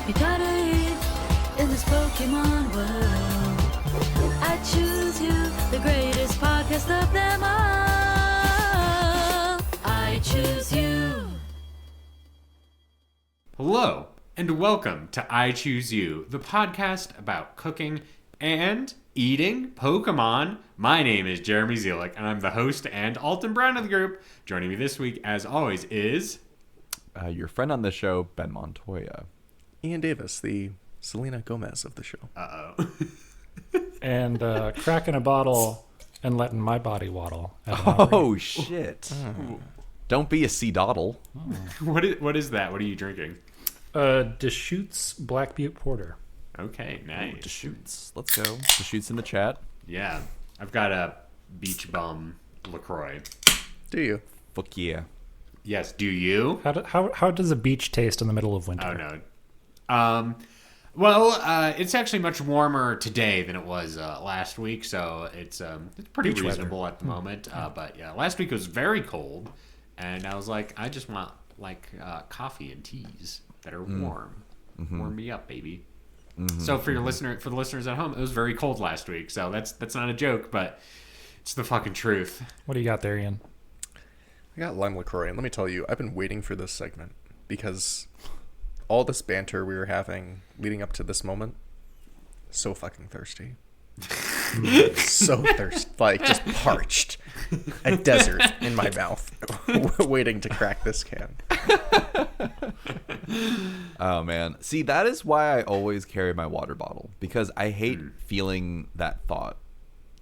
You gotta eat in this Pokemon world. I choose you, the greatest podcast of them all. I choose you. Hello, and welcome to I Choose You, the podcast about cooking and eating Pokemon. My name is Jeremy Zielik, and I'm the host and Alton Brown of the group. Joining me this week, as always, is... your friend on the show, Ben Montoya. Ian Davis, the Selena Gomez of the show. Uh-oh. And cracking a bottle and letting my body waddle. Oh, shit. Don't be a Seadoddle. What is that? What are you drinking? Deschutes Black Butte Porter. Okay, nice. Deschutes. Let's go. Deschutes in the chat. Yeah, I've got a Beach Bum LaCroix. Do you? Fuck yeah. Yes, do you? How does a beach taste in the middle of winter? Oh, no. Well, it's actually much warmer today than it was last week, so it's pretty Beach reasonable at the moment. But yeah, last week was very cold, and I was like, I just want coffee and teas that are warm. Mm-hmm. Warm me up, baby. Mm-hmm. So for the listeners at home, it was very cold last week. So that's not a joke, but it's the fucking truth. What do you got there, Ian? I got lime LaCroix, and let me tell you, I've been waiting for this segment because all this banter we were having leading up to this moment, so fucking thirsty. So thirsty, like just parched. A desert in my mouth, waiting to crack this can. Oh, man. See, that is why I always carry my water bottle, because I hate feeling that thought.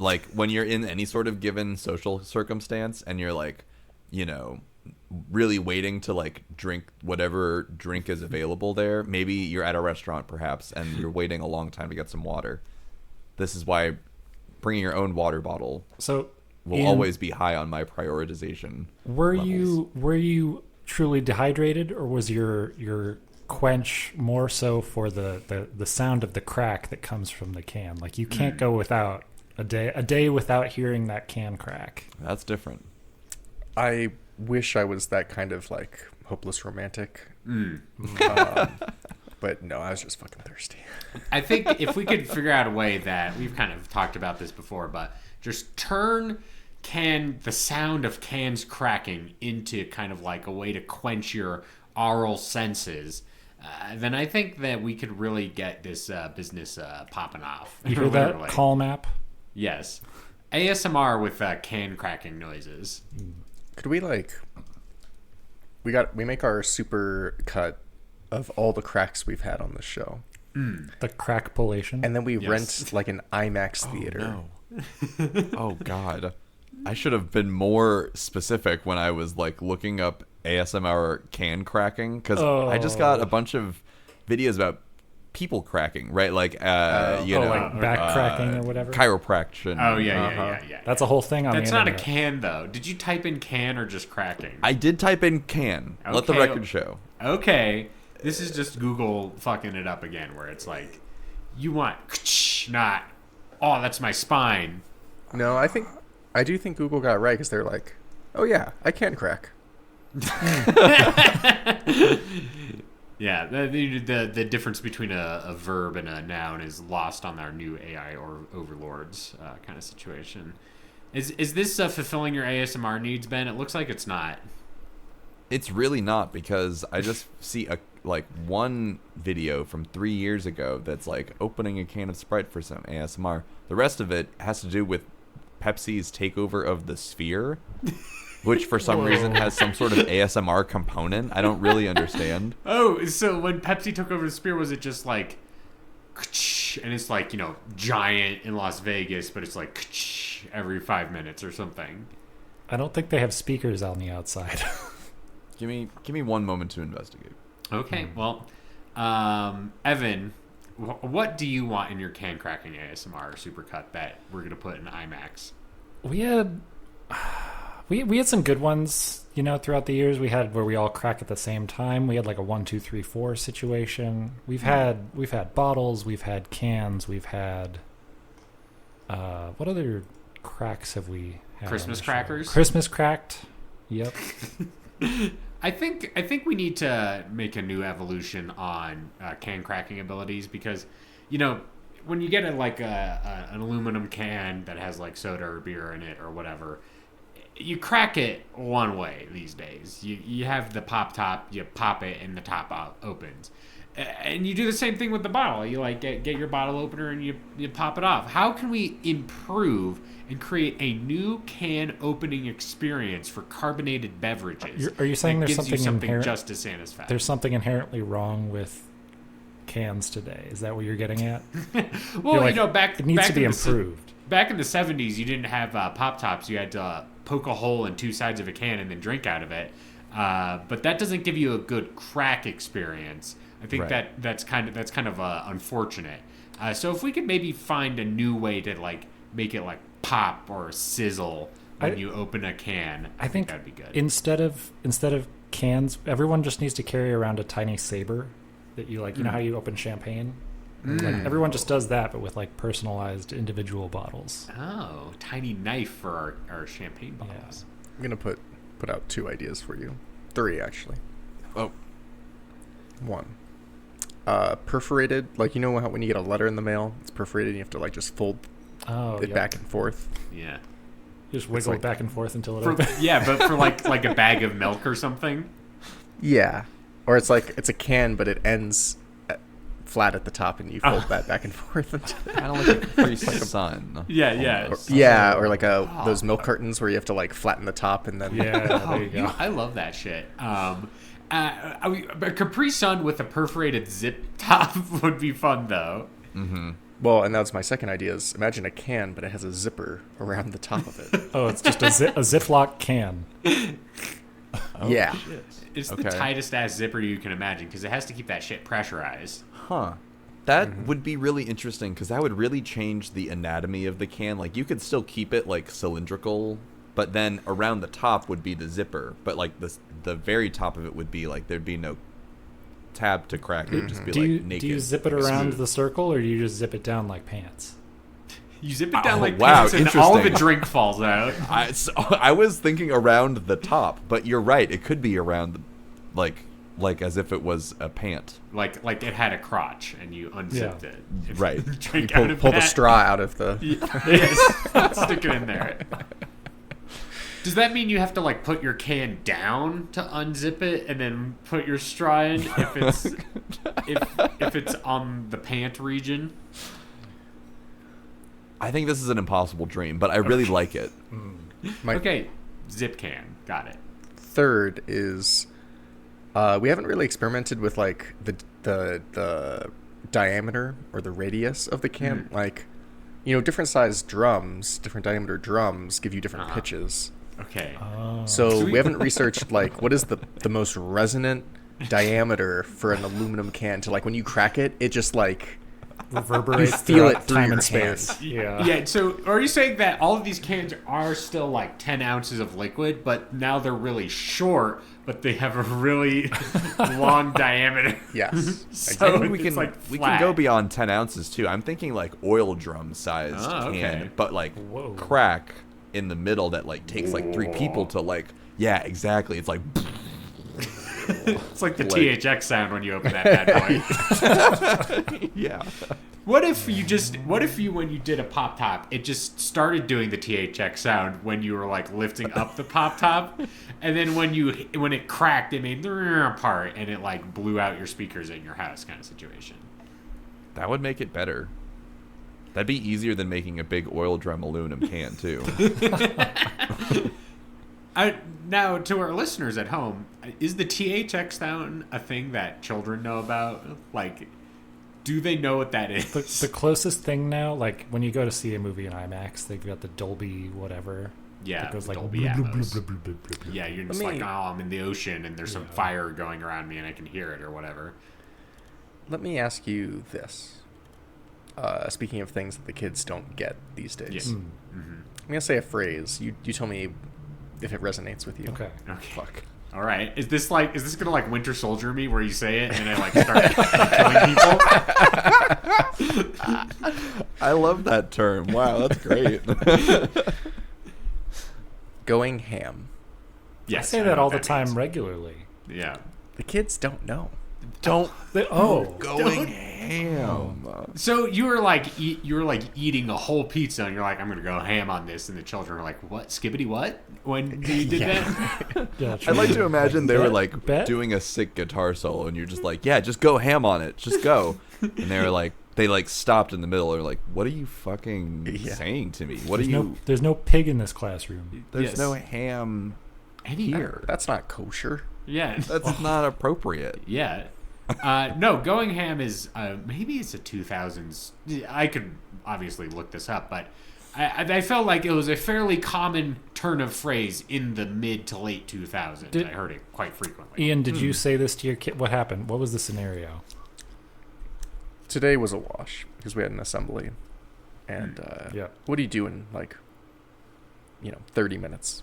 Like, when you're in any sort of given social circumstance and you're like, you know, really waiting to like drink whatever drink is available there. Maybe you're at a restaurant perhaps and you're waiting a long time to get some water. This is why bringing your own water bottle will Ian, always be high on my prioritization. Were levels. you truly dehydrated, or was your quench more so for the sound of the crack that comes from the can? Like, you can't go without a day without hearing that can crack. That's different. I wish I was that kind of like hopeless romantic. But no, I was just fucking thirsty. I think if we could figure out a way that we've kind of talked about this before, but just turn the sound of cans cracking into kind of like a way to quench your aural senses, then I think that we could really get this business popping off. You hear that? Calm app? Yes. ASMR with can cracking noises. Could we we make our super cut of all the cracks we've had on this show. The crackpolation. And then we rent like an IMAX theater. No. Oh God. I should have been more specific when I was like looking up ASMR can cracking, because I just got a bunch of videos about people cracking, right? Like like back cracking or whatever. Chiropraction. Oh yeah. That's a whole thing on That's the not internet. a can though. Did you type in can or just cracking? I did type in can. Okay. Let the record show. Okay. This is just Google fucking it up again, where it's like, you want not, oh, that's my spine. No, I do think Google got it right, because they're like, oh yeah, I can crack. Yeah, the difference between a verb and a noun is lost on our new AI or overlords kind of situation. Is this fulfilling your ASMR needs, Ben? It looks like it's not. It's really not, because I just see one video from 3 years ago that's like opening a can of Sprite for some ASMR. The rest of it has to do with Pepsi's takeover of the Sphere, which for some reason has some sort of ASMR component. I don't really understand. Oh, so when Pepsi took over the Sphere, was it just like, and it's like, you know, giant in Las Vegas, but it's like every 5 minutes or something? I don't think they have speakers on the outside. Give me one moment to investigate. Okay, well, Evan, what do you want in your can cracking ASMR supercut that we're gonna put in IMAX? We had some good ones, you know, throughout the years. We had where we all crack at the same time. We had like a 1, 2, 3, 4 situation. We've had bottles, we've had cans, we've had what other cracks have we had? Christmas crackers? Christmas cracked. Yep. I think we need to make a new evolution on can cracking abilities because, when you get an aluminum can that has like soda or beer in it or whatever, you crack it one way these days. You have the pop top, you pop it, and the top opens. And you do the same thing with the bottle. You get your bottle opener and you pop it off. How can we improve and create a new can opening experience for carbonated beverages? Are you saying that there's gives you something inherent, just as satisfying? There's something inherently wrong with cans today? Is that what you're getting at? Well, it needs to be improved. Back in the 70s, you didn't have pop tops. You had to poke a hole in two sides of a can and then drink out of it. But that doesn't give you a good crack experience. I think that's kind of unfortunate. So if we could maybe find a new way to make it pop or sizzle when you open a can, I think that'd be good. Instead of cans, everyone just needs to carry around a tiny saber that you you know how you open champagne. Everyone just does that, but with personalized individual bottles. Oh, tiny knife for our champagne bottles. Yeah. I'm gonna put out 2 ideas for you, 3 actually. Oh, 1. Perforated, how when you get a letter in the mail, it's perforated and you have to just fold it back and forth. Yeah. You just wiggle it back and forth until it opens. Yeah, but for like a bag of milk or something. Yeah. Or it's a can, but it ends flat at the top and you fold that back and forth. Kind of like a Capri Sun. Yeah. Or those milk cartons where you have to flatten the top and then... Yeah, there you go. I love that shit. A Capri Sun with a perforated zip top would be fun, though. Mm-hmm. Well, and that's my second idea is imagine a can, but it has a zipper around the top of it. Oh, it's just a Ziploc can. Yeah. Shit. It's the tightest ass zipper you can imagine because it has to keep that shit pressurized. Huh. That would be really interesting because that would really change the anatomy of the can. You could still keep it cylindrical, but then around the top would be the zipper. But the very top of it would be there'd be no tab to crack. It would just be naked. Do you zip it around the circle, or do you just zip it down like pants? You zip it down pants, and all of the drink falls out. I was thinking around the top, but you're right. It could be around, as if it was a pant. Like it had a crotch, and you unzipped it. Right. You pull the straw out of the... Yes. Stick it in there. Does that mean you have to put your can down to unzip it and then put your straw in if it's if it's on the pant region? I think this is an impossible dream, but I really like it. Okay, zip can, got it. Third is we haven't really experimented with the diameter or the radius of the can. Different sized drums, different diameter drums give you different pitches. Okay. So we haven't researched what is the most resonant diameter for an aluminum can to when you crack it, it just reverberates. You feel it through time your and space. Yeah. So are you saying that all of these cans are still 10 ounces of liquid, but now they're really short, but they have a really long diameter? Yes. So I think we can go beyond 10 ounces too. I'm thinking oil drum sized can, but crack in the middle that takes 3 people to yeah, exactly. It's it's like the THX sound when you open that bad boy. Yeah. What if you when you did a pop top, it just started doing the THX sound when you were lifting up the pop top, and then when it cracked, it made the part and it blew out your speakers in your house kind of situation. That would make it better. That'd be easier than making a big oil drum aluminum can too. Now, to our listeners at home, is the THX sound a thing that children know about? Do they know what that is? The closest thing now, when you go to see a movie in IMAX, they've got the Dolby whatever. Yeah, it goes Dolby Atmos. Yeah, you're just I'm in the ocean and there's some fire going around me and I can hear it or whatever. Let me ask you this. Speaking of things that the kids don't get these days. Yes. I'm going to say a phrase. You tell me if it resonates with you. Okay. Fuck. All right. Is this gonna Winter Soldier me where you say it and I start killing people? I love that term. Wow, that's great. Going ham. Yes, I say that all the time regularly. Yeah. The kids don't know. Don't Oh, going ham. So you were like eating a whole pizza, and you're like, I'm gonna go ham on this, and the children are like, what? Skibbity what? When you did that? yeah. I'd like to imagine they were like Bet? doing a sick guitar solo, and you're just like, yeah, just go ham on it, just go. And they were like, they like stopped in the middle. They're like, what are you fucking saying to me? What are you? There's no pig in this classroom. There's Yes. no ham here. That's not kosher. Yeah. That's not appropriate. Yeah. No, going ham is maybe it's a 2000s. I could obviously look this up, but I felt like it was a fairly common turn of phrase in the mid to late 2000s. I heard it quite frequently. Ian, did you say this to your kid? What happened? What was the scenario? Today was a wash because we had an assembly, and Yeah. what do you do in 30 minutes?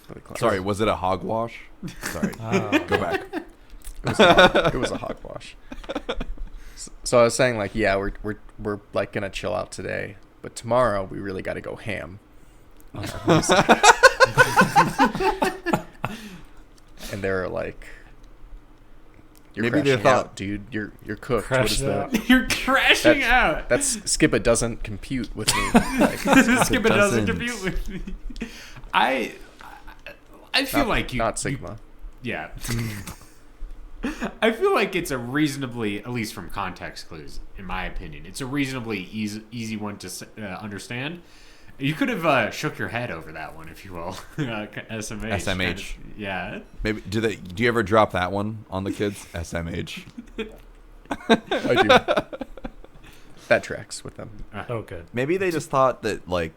For the class? Sorry, was it a hogwash? Sorry, go back. It was a hogwash. So I was saying we're like gonna chill out today, but tomorrow we really got to go ham. On our music. And they're like, "You're Maybe they crashing thought- out, dude. You're cooked. Crash What is out. that? You're crashing out. That's Skippa doesn't compute with me." Like, Skip it doesn't doesn't. compute with me. I feel like you not Sigma. Yeah. I feel like it's a reasonably, at least from context clues, in my opinion, it's a reasonably easy one to understand. You could have shook your head over that one, if you will. SMH. SMH. Yeah. Maybe do you ever drop that one on the kids? SMH. I do. That tracks with them. Oh, good. Maybe they just thought that like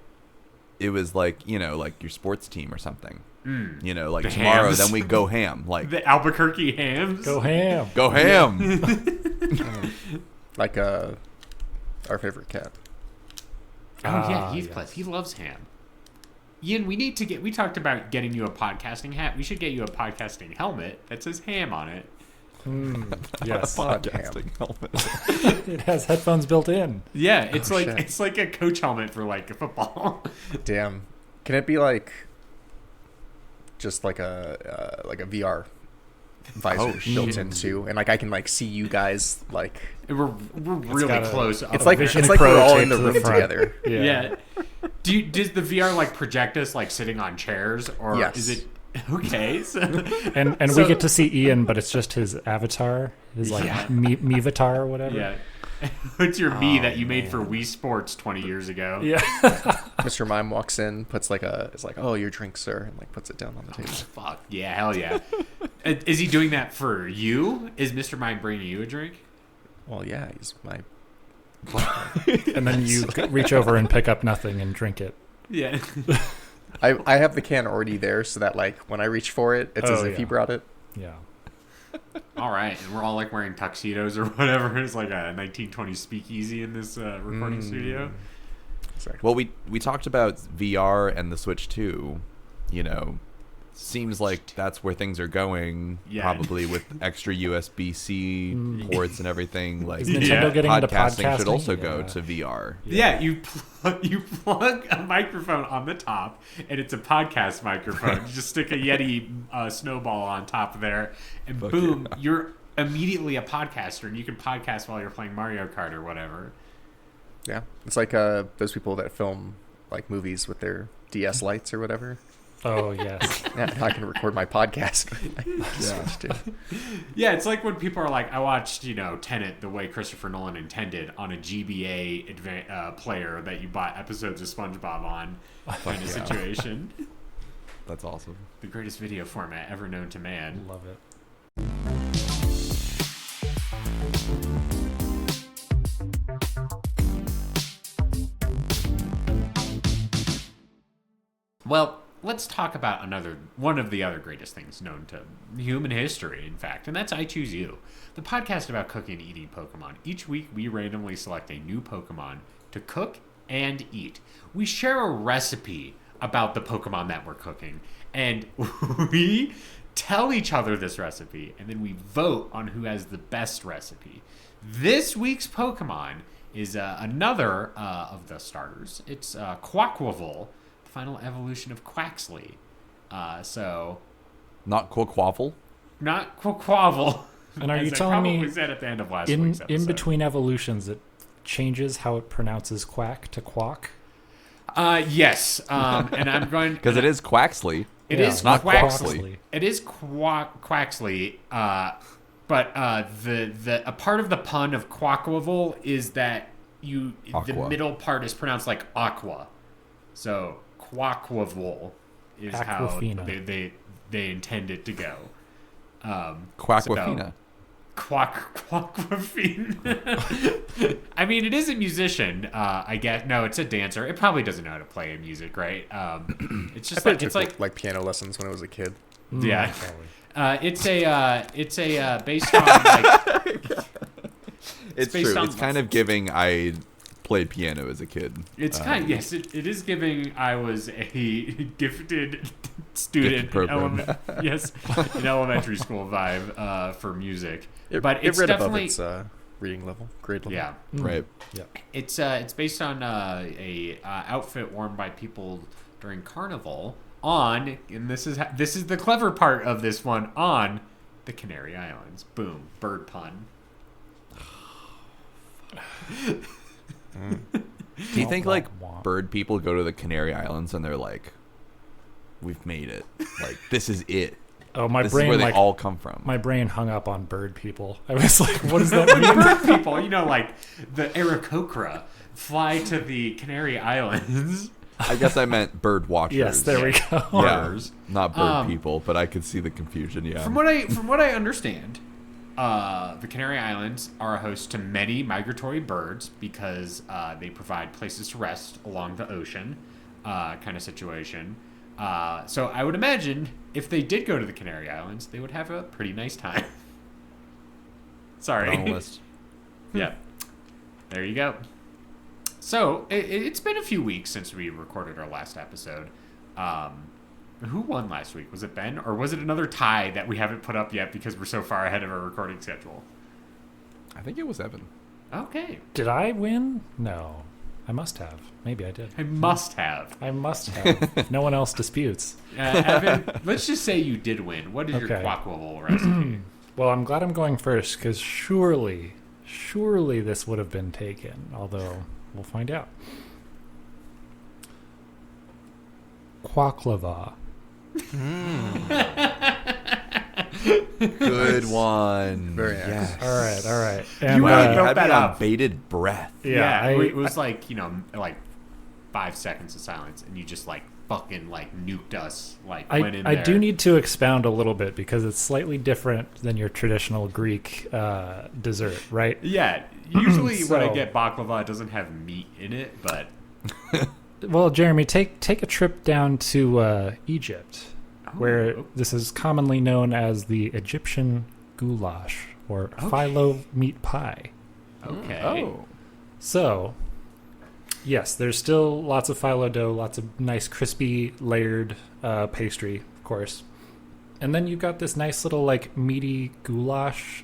it was like like your sports team or something. Like The tomorrow, Hams. then we go ham. Like The Albuquerque Hams. Go ham. go ham. Like our favorite cat. Oh, yeah, Ah, Heathcliff. yes. He loves ham. Ian, we talked about getting you a podcasting hat. We should get you a podcasting helmet that says ham on it. Yes. Podcasting helmet. It has headphones built in. Yeah, it's shit. it's like a coach helmet for like a football. Damn. Can it be like just like a VR visor built into, and like I can like see you guys like We're really got a- close. it's up like there. Vision it's like Pro we're all taped in the to the room front. together. Yeah. Does the VR like project us like sitting on chairs, or Yes. is it okay? So, And So- we get to see Ian, but it's just his avatar, his like Yeah. Mevatar or whatever. yeah. It's your me that you made man. for Wii Sports 20 years ago. Yeah. Mr. Mime walks in, puts it's like, "Oh, your drink, sir," and like puts it down on the table. Fuck yeah, hell yeah. Is he doing that for you? Is Mr. Mime bringing you a drink? Well, yeah, he's my. And then you reach over and pick up nothing and drink it. Yeah. I have the can already there, so that like when I reach for it, it's as Oh, if he yeah. brought it. Yeah. All right, and we're all like wearing tuxedos or whatever. It's like a 1920s speakeasy in this recording studio. Exactly. Well, we talked about VR and the Switch 2. Seems like that's where things are going. Yeah. Probably with extra USB-C ports and everything. Like Is Nintendo Yeah. getting into podcasting should podcasting? also go Yeah. to VR. Yeah, you plug a microphone on the top, and it's a podcast microphone. You just stick a Yeti snowball on top there, and Fuck boom, yeah. you're immediately a podcaster, and you can podcast while you're playing Mario Kart or whatever. Yeah, it's like those people that film like movies with their DS lights or whatever. Oh, yes. Yeah, now I can record my podcast. Switch to. Yeah, it's like when people are like, I watched, Tenet the way Christopher Nolan intended on a GBA player that you bought episodes of SpongeBob on kind of situation. That's awesome. The greatest video format ever known to man. Love it. Well, let's talk about one of the other greatest things known to human history, in fact, and that's I Choose You, the podcast about cooking and eating Pokemon. Each week, we randomly select a new Pokemon to cook and eat. We share a recipe about the Pokemon that we're cooking, and we tell each other this recipe, and then we vote on who has the best recipe. This week's Pokemon is another of the starters. It's Quaquaval, the final evolution of Quaxley. Not Quaquaval? not Quaquaval. And are you as I telling me probably said at the end of last in week's episode. between evolutions, it changes how it pronounces quack to quack? Yes. And I'm going Because it is Quaxley. It Yeah, is not Quaxley. It is Quaxley. But a part of the pun of Quaquaval is that the Aqua. middle part is pronounced like aqua. So Quaquaval is Aquafina. how they intend it to go. Quaquafina. Quaquafina. I mean, it is a musician. I guess no, it's a dancer. It probably doesn't know how to play music, right? It's just like it's like piano lessons when I was a kid. yeah. It's a based on like It's based true. on- It's kind of giving I played piano as a kid. it's kind of, yes, it is giving I was a gifted student Gifted in program. yes, in elementary school vibe for music. But It it's read definitely above its reading level, grade level. yeah. Right. Yeah. It's based on a outfit worn by people during carnival on, and this is the clever part of this one, on the Canary Islands. Boom, bird pun. Do you think Womp, like womp, womp. bird people go to the Canary Islands and they're like, "We've made it. Like this is it. Oh, my This brain is where they like all come from." my brain hung up on bird people. I was like, what does that mean? Bird people, like the Aarakocra fly to the Canary Islands. I guess I meant bird watchers. Yes, there we go. Yeah, Birds. not bird people, but I could see the confusion. Yeah. From what I understand, the Canary Islands are a host to many migratory birds because they provide places to rest along the ocean, kind of situation. So I would imagine if they did go to the Canary Islands, they would have a pretty nice time. Sorry. On the list. Yeah. There you go. So it's been a few weeks since we recorded our last episode. Who won last week? Was it Ben, or was it another tie that we haven't put up yet because we're so far ahead of our recording schedule? I think it was Evan. Okay. Did I win? No. I must have. Maybe I did. I must have. I must have. No one else disputes. Evan, let's just say you did win. What is your Okay. Quaquaval recipe? Well, I'm glad I'm going first because surely this would have been taken. Although we'll find out. Quaquaval. Good one. Very nice. Yes. All right. And You Wow, really you built had that me on up. bated breath. yeah, it was like, like 5 seconds of silence, and you just like fucking like nuked us. Like went in I there. do need to expound a little bit because it's slightly different than your traditional Greek dessert, right? Yeah, usually when I So- get baklava, it doesn't have meat in it, but Well, Jeremy, take a trip down to Egypt, where oh. this is commonly known as the Egyptian goulash or Okay. phyllo meat pie. okay. Oh. So, yes, there's still lots of phyllo dough, lots of nice crispy layered pastry, of course. And then you've got this nice little like meaty goulash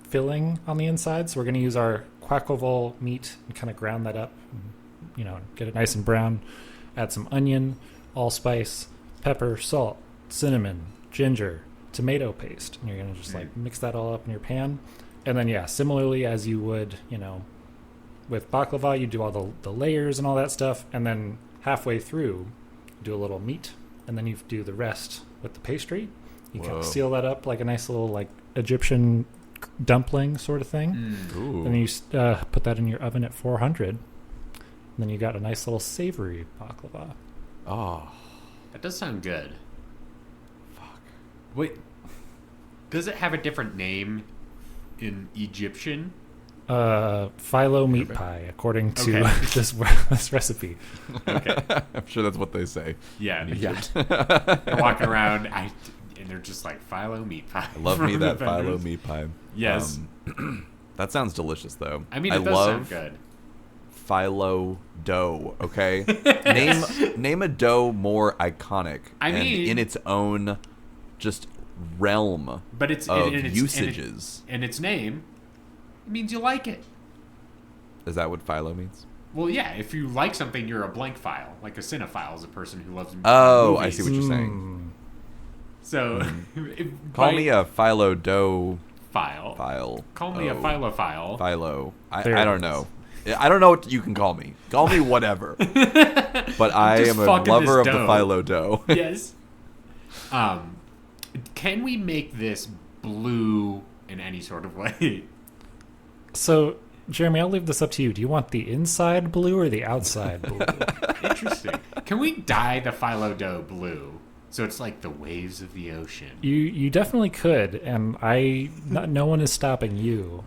filling on the inside. So we're going to use our Quaquaval meat and kind of ground that up, get it nice and brown. Add some onion, allspice, pepper, salt, cinnamon, ginger, tomato paste. And you're going to just like mix that all up in your pan. And then, yeah, similarly as you would, with baklava, you do all the layers and all that stuff. And then halfway through, you do a little meat. And then you do the rest with the pastry. You kind Whoa. of seal that up like a nice little like Egyptian dumpling sort of thing. Ooh. And then you put that in your oven at 400. And then you got a nice little savory baklava. Oh. That does sound good. Fuck. Wait, does it have a different name in Egyptian? Phyllo meat pie, according to Okay. this recipe. Okay. I'm sure that's what they say. Yeah. in Egypt. They're walking around, and they're just like phyllo meat pie. Love me from the that phyllo vendors. meat pie. Yes. That sounds delicious, though. I mean, it does sound love good. phyllo dough. Okay, name a dough more iconic. I and mean- in its own just realm But it's of in its, usages. and its name, it means you like it. Is that what phyllo means? Well, yeah. If you like something, you're a blank file. Like a cinephile is a person who loves. Oh, movies. I see what you're saying. So Call me a philo dough file. file. Call me a philophile. Philo. I There don't it know. I don't know what you can call me. Call me whatever. But I just am a fucking lover of this the dough. philo dough. Yes. Can we make this blue in any sort of way? So, Jeremy, I'll leave this up to you. Do you want the inside blue or the outside blue? Interesting. Can we dye the philo dough blue so it's like the waves of the ocean? You definitely could, and no one is stopping you,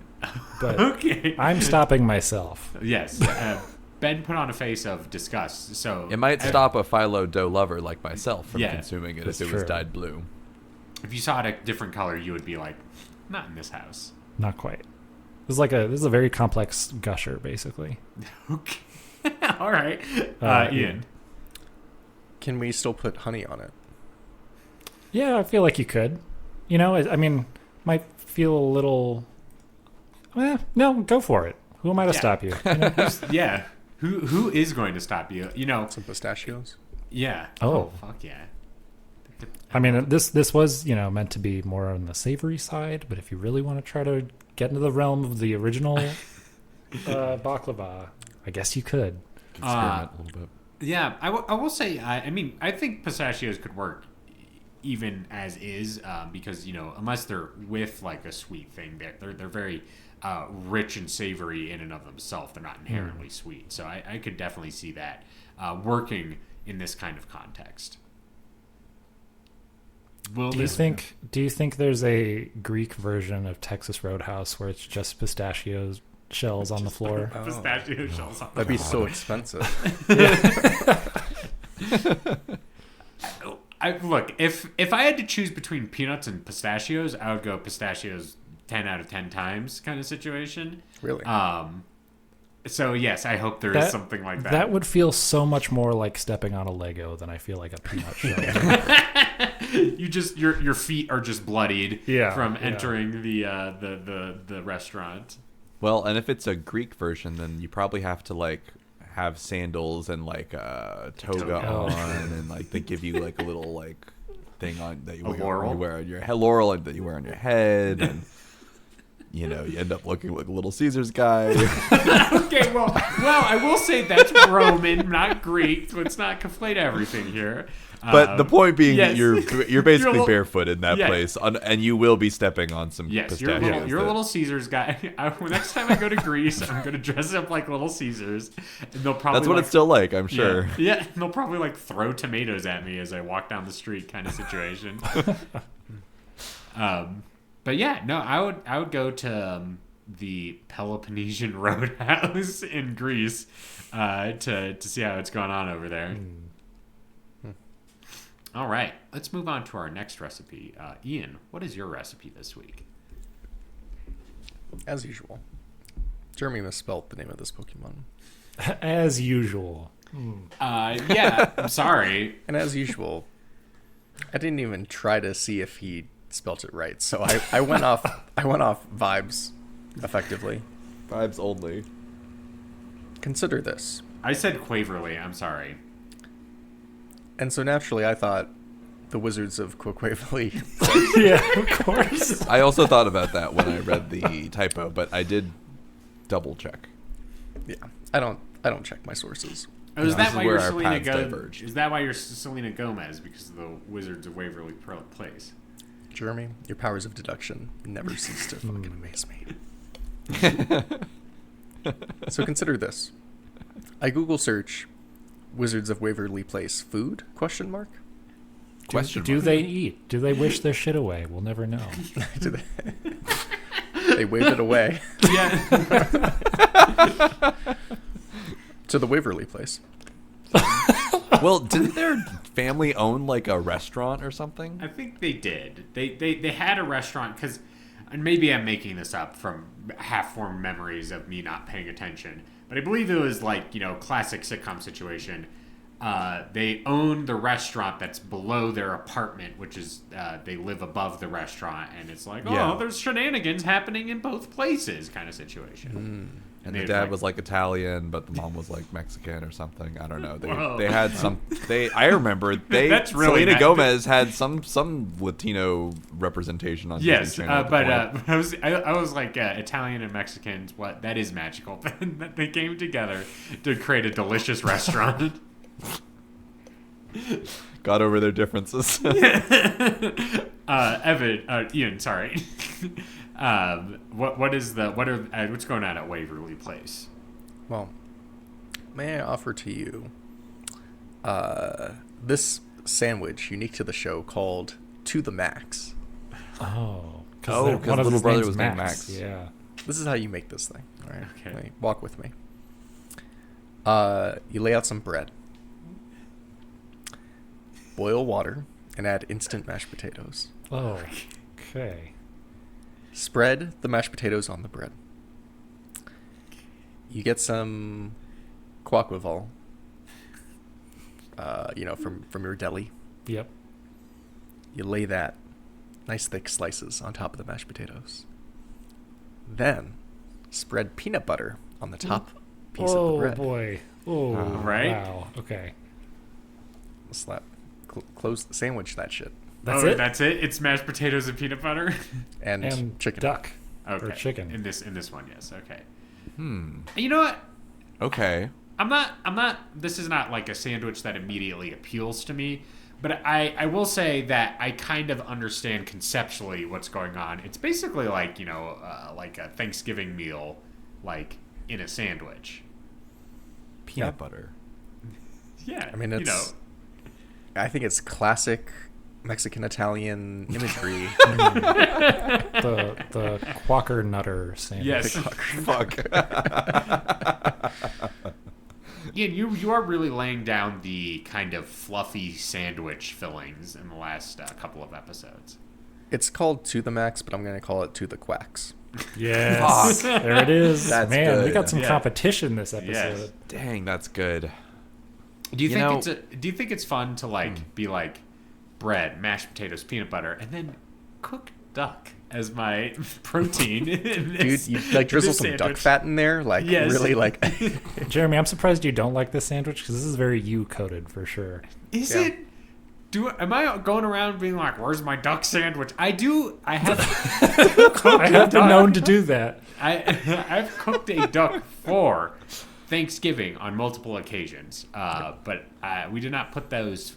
but Okay. I'm stopping myself. Yes. Ben put on a face of disgust. So It might stop a philo dough lover like myself from Yeah, consuming it that's if it was true. dyed blue. if you saw it a different color, you would be like, not in this house. Not quite. This is a very complex gusher, basically. Okay. All right. Ian. Can we still put honey on it? Yeah, I feel like you could. You know, I mean, might feel a little. No, go for it. Who am I to Yeah. stop you? You know? Yeah. Who is going to stop you? You know. Some pistachios? Yeah. Oh. Fuck yeah. I mean, this was meant to be more on the savory side, but if you really want to try to get into the realm of the original baklava, I guess you could. Experiment a little bit. Yeah, I will say, I mean, I think pistachios could work even as is because, unless they're with like a sweet thing, they're very rich and savory in and of themselves. They're not inherently sweet. So I could definitely see that working in this kind of context. Do you think there's a Greek version of Texas Roadhouse where it's just pistachios shells on the floor? Pistachio shells on the That'd be so expensive. Look, if I had to choose between peanuts and pistachios, I would go pistachios 10 out of 10 times kind of situation. Really? So yes, I hope there is something like that. That would feel so much more like stepping on a Lego than I feel like a peanut shell. your feet are just bloodied from yeah. entering the restaurant. Well, and if it's a Greek version, then you probably have to like have sandals and like a toga Toga. on, and like they give you like a little like thing on that you laurel? wear on your head, laurel that you wear on your head, and you end up looking like a Little Caesars guy. Okay, well, I will say that's Roman, not Greek. Let's not conflate everything here. But the point being, yes. you're basically little- barefoot in that Yeah. place, and you will be stepping on some Yes, pistachios. you're a Little Caesars guy. Next time I go to Greece, I'm going to dress up like Little Caesars. And they'll probably That's what it's still like, I'm sure. Yeah, and they'll probably like throw tomatoes at me as I walk down the street, kind of situation. But yeah, no, I would go to the Peloponnesian Roadhouse in Greece to see how it's going on over there. All right, let's move on to our next recipe. Ian, what is your recipe this week? As usual. Jeremy misspelled the name of this Pokemon. As usual. Yeah, I'm sorry. And as usual, I didn't even try to see if he spelt it right. So I went off vibes, effectively. Vibes only. Consider this. I said Quaverly, I'm sorry. And so naturally I thought the Wizards of Quaquaval. Yeah, of course. I also thought about that when I read the typo, but I did double check. Yeah. I don't check my sources. Oh, is This that is why where you're our Selena paths Gomez? diverged. Is that why you're Selena Gomez because of the Wizards of Waverly Place? Jeremy, your powers of deduction never cease to fucking amaze me. So consider this. I Google search Wizards of Waverly Place food? Question mark. Do they eat? Do they wish their shit away? We'll never know. Do they wave it away Yeah. to the Waverly Place. Well, didn't their family own like a restaurant or something? I think they did. They had a restaurant because, and maybe I'm making this up from half-formed memories of me not paying attention, but I believe it was like, classic sitcom situation. They own the restaurant that's below their apartment, which is they live above the restaurant, and it's like, Yeah. there's shenanigans happening in both places kind of situation. And they the would, dad like- was like Italian, but the mom was like Mexican or something. I don't know. Whoa. They had some. I remember That's really Selena bad. Gomez had some Latino representation on Yes, Disney Channel. at the but point. I was like Italian and Mexicans. What that is magical. That they came together to create a delicious restaurant. Got over their differences. Ian, sorry. What's going on at Waverly Place? Well, may I offer to you this sandwich unique to the show called To the Max. Oh, Oh, 'cause one of little his brother name's was named Max. Yeah. This is how you make this thing. All right, Okay. Wait, walk with me. You lay out some bread, boil water, and add instant mashed potatoes. Oh, okay. Spread the mashed potatoes on the bread. You get some Quaquaval, from your deli. Yep. You lay that nice thick slices on top of the mashed potatoes. Then spread peanut butter on the top piece of the bread. Oh boy. Oh, Right? Wow. Okay. Slap, close, sandwich that shit, That's it. That's it. It's mashed potatoes and peanut butter. and chicken. duck Okay. or chicken. In this one, yes. Okay. Hmm. You know what? Okay. I'm not. This is not like a sandwich that immediately appeals to me, but I will say that I kind of understand conceptually what's going on. It's basically like like a Thanksgiving meal, like in a sandwich. Peanut butter. Yeah. I mean, I think it's classic Mexican Italian imagery. the Quaker Nutter sandwich. Yes. Fuck. Ian, you are really laying down the kind of fluffy sandwich fillings in the last couple of episodes. It's called To the Max, but I'm going to call it To the Quacks. Yes. There it is. That's Man, we good. got some Yeah. competition this episode. Yes. Dang, that's good. Do you You think it's fun to be like bread, mashed potatoes, peanut butter, and then cooked duck as my protein? In this, Dude, you like drizzle this some duck sandwich? fat in there? Like, Yes. really, like... Jeremy, I'm surprised you don't like this sandwich because this is very you coded for sure. Is Yeah. it? Am I going around being like, "Where's my duck sandwich?" I do. I have. I have been known to do that. I've cooked a duck for Thanksgiving on multiple occasions, but we did not put those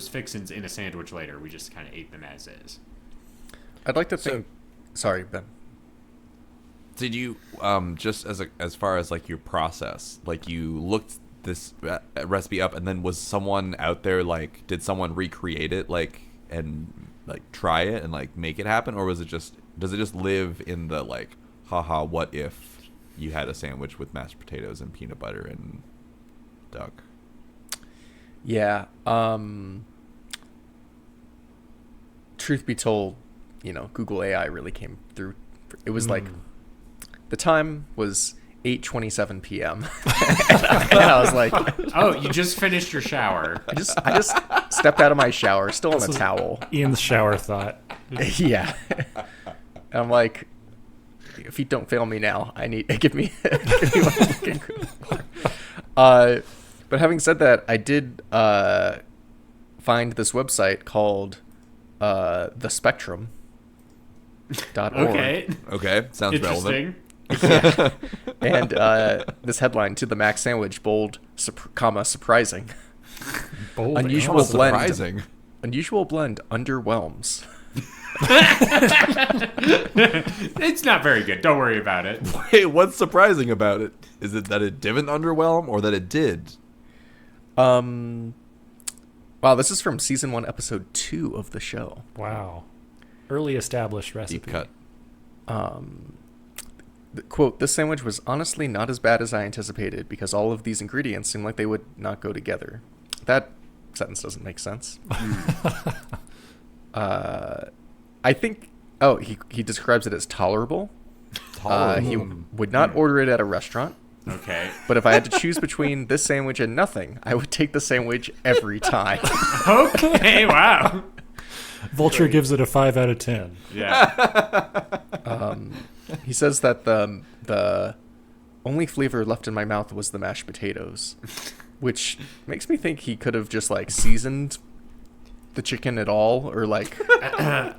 fixins in a sandwich later. We just kind of ate them as is. I'd like to think... Sorry, Ben. Did you just as far as like your process, like you looked this recipe up and then was someone out there, like did someone recreate it, like, and like try it and like make it happen, or does it just live in the like, haha, what if you had a sandwich with mashed potatoes and peanut butter and duck? Yeah. Truth be told, Google AI really came through. It was like, the time was 8:27 p.m. and I was like, Oh, you just finished your shower. I just stepped out of my shower, still in a towel. Ian's shower thought. Yeah. And I'm like, if you don't fail me now, give me what I'm looking for. But having said that, I did find this website called thespectrum.org. Okay, Okay, sounds relevant. interesting. And this headline, To the Max sandwich, bold, surprising. Bold Unusual and blend. Surprising. Unusual blend underwhelms. It's not very good. Don't worry about it. Wait, what's surprising about it? Is it that it didn't underwhelm or that it did? Wow, this is from season 1, episode 2 of the show. Wow. Early established recipe. Deep cut. Quote, this sandwich was honestly not as bad as I anticipated because all of these ingredients seem like they would not go together. That sentence doesn't make sense. I think, he describes it as tolerable. He would not order it at a restaurant. Okay. But if I had to choose between this sandwich and nothing, I would take the sandwich every time. Okay. Wow. Vulture gives it a 5 out of 10. Yeah. He says that the only flavor left in my mouth was the mashed potatoes, which makes me think he could have just like seasoned the chicken at all, or like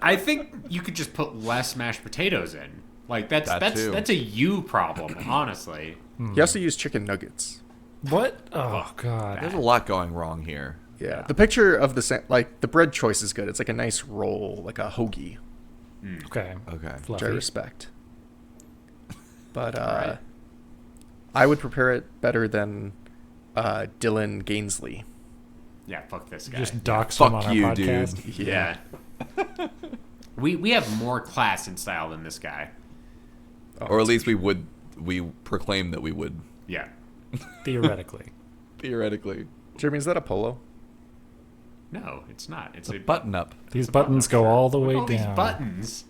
I think you could just put less mashed potatoes in. Like that's too. a you problem, honestly. he also used chicken nuggets. What? Oh God. There's a lot going wrong here. Yeah, the picture of like the bread choice is good. It's like a nice roll, like a hoagie, Okay. Okay. which I Fluffy. respect. But Right. I would prepare it better than Dylan Gainsley. Yeah, fuck this guy. Just dox Fuck him on our you, podcast. dude. yeah. We have more class and style than this guy. Or at least we proclaim that we would, Yeah. Theoretically. theoretically. Jeremy, is that a polo? No, it's not. It's A button up. These buttons go all the Look way at all down. these buttons.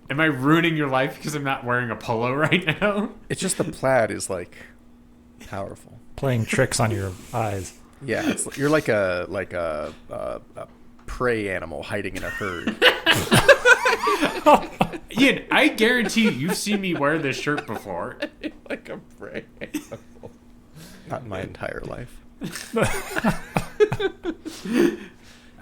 Am I ruining your life because I'm not wearing a polo right now? It's just the plaid is like powerful. Playing tricks on your eyes. Yeah, you're like a prey animal hiding in a herd. Ian, I guarantee you've seen me wear this shirt before. Like a prey. Not in my entire life.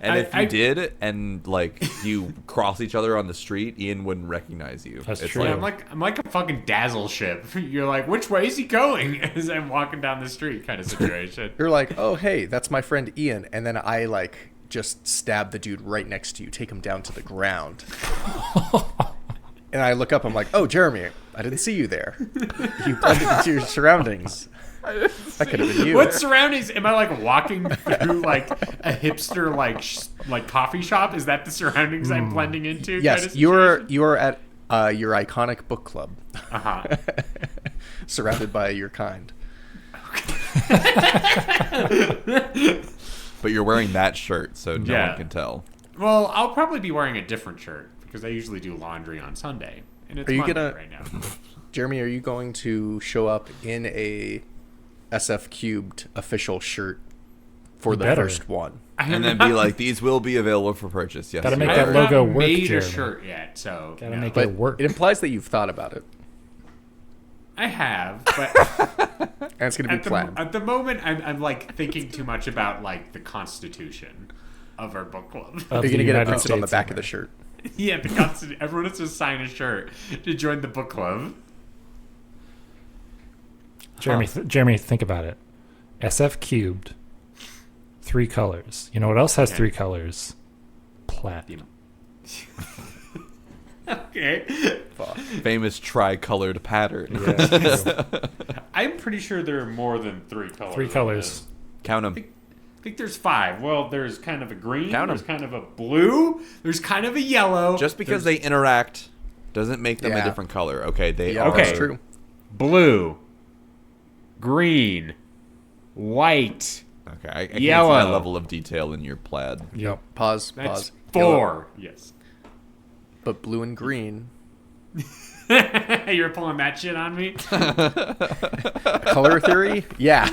And if you I- did, and like you cross each other on the street, Ian wouldn't recognize you. That's It's true. Yeah, like, I'm like a fucking dazzle ship. You're like, which way is he going? As I'm walking down the street, kind of situation. You're like, oh hey, that's my friend Ian, and then I like just stab the dude right next to you, take him down to the ground. And I look up, I'm like, oh Jeremy, I didn't see you there. You blended into your surroundings. That could have been you. What surroundings? Am I like walking through like a hipster like coffee shop? Is that the surroundings I'm blending into? Yes, you are at your iconic book club, Uh-huh. surrounded by your kind. but you're wearing that shirt, so no Yeah. one can tell. Well, I'll probably be wearing a different shirt because I usually do laundry on Sunday, and it's Are you Monday gonna- right now. Jeremy, are you going to show up in a SF Cubed official shirt for You the better. first one? And then be like, these will be available for purchase. Yes. Gotta you make I are. that have logo not work, made a Jeremy. shirt yet, so Gotta no. make But it work. it implies that you've thought about it, I have, but and it's going to be planned. at the moment, I'm like thinking too much about like the Constitution of our book club. Of You're going the to get it United posted on the States back of of the shirt. Yeah, the Constitution. Everyone has to sign a shirt to join the book club. Jeremy, Jeremy, think about it. SF cubed, 3 colors. You know what else has Okay. 3 colors? Plaid. Okay. Famous tri-colored pattern. I'm pretty sure there are more than 3 colors. 3 on colors. this. Count them. I think there's 5. Well, there's kind of a green. Count 'em. There's kind of a blue. There's kind of a yellow. Just because there's they interact doesn't make them a Yeah. different color. Okay, they Yeah, are. Okay. that's true. blue, green, white. Okay, I can't see Yellow. that level of detail in your plaid. Yep. Pause. That's Pause. 4. Yes. But blue and green. You're pulling that shit on me. Color theory? Yeah.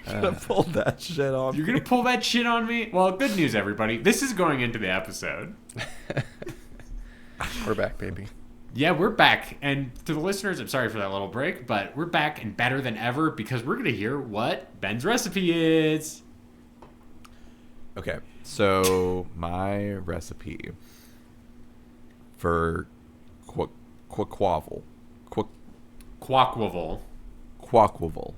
Gonna pull that shit off. You're gonna pull that shit on me? Well, good news, everybody. This is going into the episode. We're back, baby. Yeah, we're back. And to the listeners, I'm sorry for that little break, but we're back and better than ever because we're going to hear what Ben's recipe is. Okay, so my recipe for quaquaval, Quaquaval. quaquaval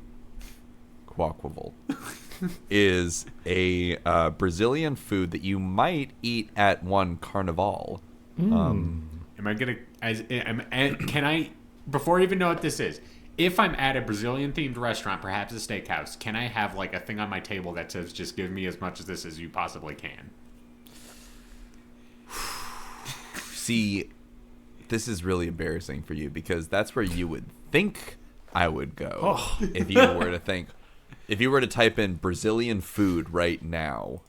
is a Brazilian food that you might eat at one carnival. Am I going to... Can I... Before I even know what this is, if I'm at a Brazilian-themed restaurant, perhaps a steakhouse, can I have like a thing on my table that says, just give me as much of this as you possibly can? See, this is really embarrassing for you because that's where you would think I would go if you were to think, if you were to type in Brazilian food right now.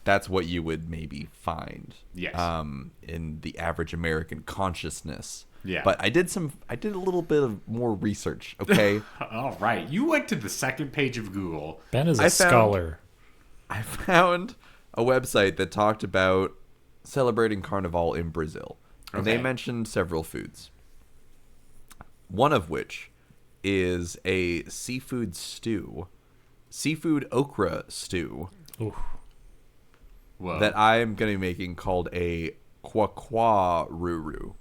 That's what you would maybe find. Yes. In the average American consciousness. Yeah. But I did a little bit of more research. Okay. All right. You went to the second page of Google. Ben is a I found- scholar. I found a website that talked about celebrating Carnival in Brazil. And they Okay. mentioned several foods. One of which is a seafood stew, seafood okra stew Ooh. Whoa. that I'm going to be making called a quaquaruru.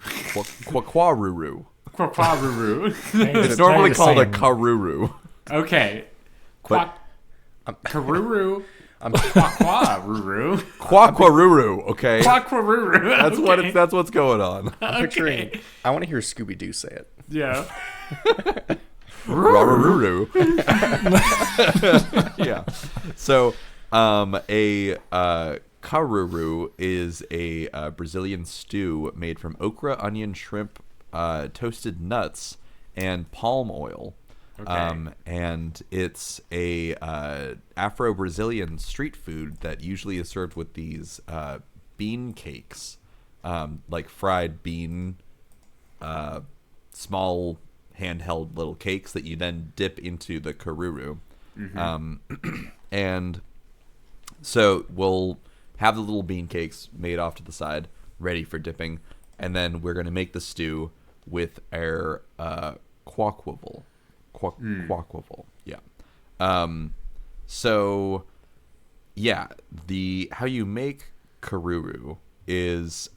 Quaquaruru. Quaquaval. It's normally called a karuru. Okay. But- Karuru. Quaquaruru. Quaquaruru, okay? Quaquaruru. That's okay. what it's, that's what's going on. I'm picturing. I want to hear Scooby Doo say it. Yeah. Rararuru. Yeah. So, a karuru is a Brazilian stew made from okra, onion, shrimp, toasted nuts, and palm oil. Okay. And it's a Afro-Brazilian street food that usually is served with these bean cakes, like fried bean, small handheld little cakes that you then dip into the karuru. And so we'll have the little bean cakes made off to the side, ready for dipping, and then we're going to make the stew with our quaquaval. Quaquaval, yeah. So, yeah, how you make karuru is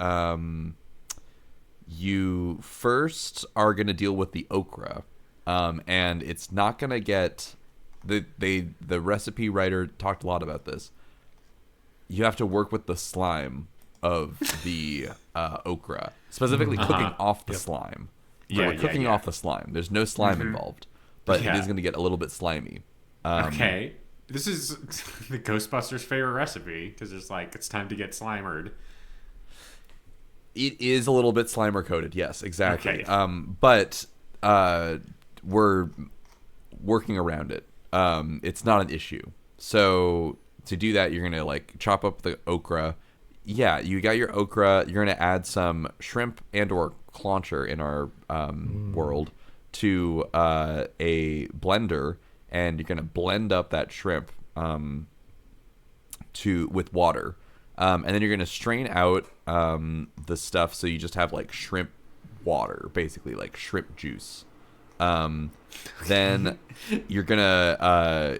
you first are going to deal with the okra, and it's not going to get the recipe writer talked a lot about this. You have to work with the slime of the okra, specifically cooking off the slime. So Yeah, we're yeah, cooking yeah. off the slime. There's no slime involved, but Yeah. it is going to get a little bit slimy. Okay. This is the Ghostbusters' favorite recipe because it's time to get slimered. It is a little bit slimer coated, yes, exactly. Okay. But we're working around it. It's not an issue. So to do that, you're gonna chop up the okra. Yeah, you got your okra. You're gonna add some shrimp and/or clauncher in our world to a blender, and you're gonna blend up that shrimp with water. And then you're going to strain out the stuff so you just have shrimp water, basically shrimp juice. Then you're going to,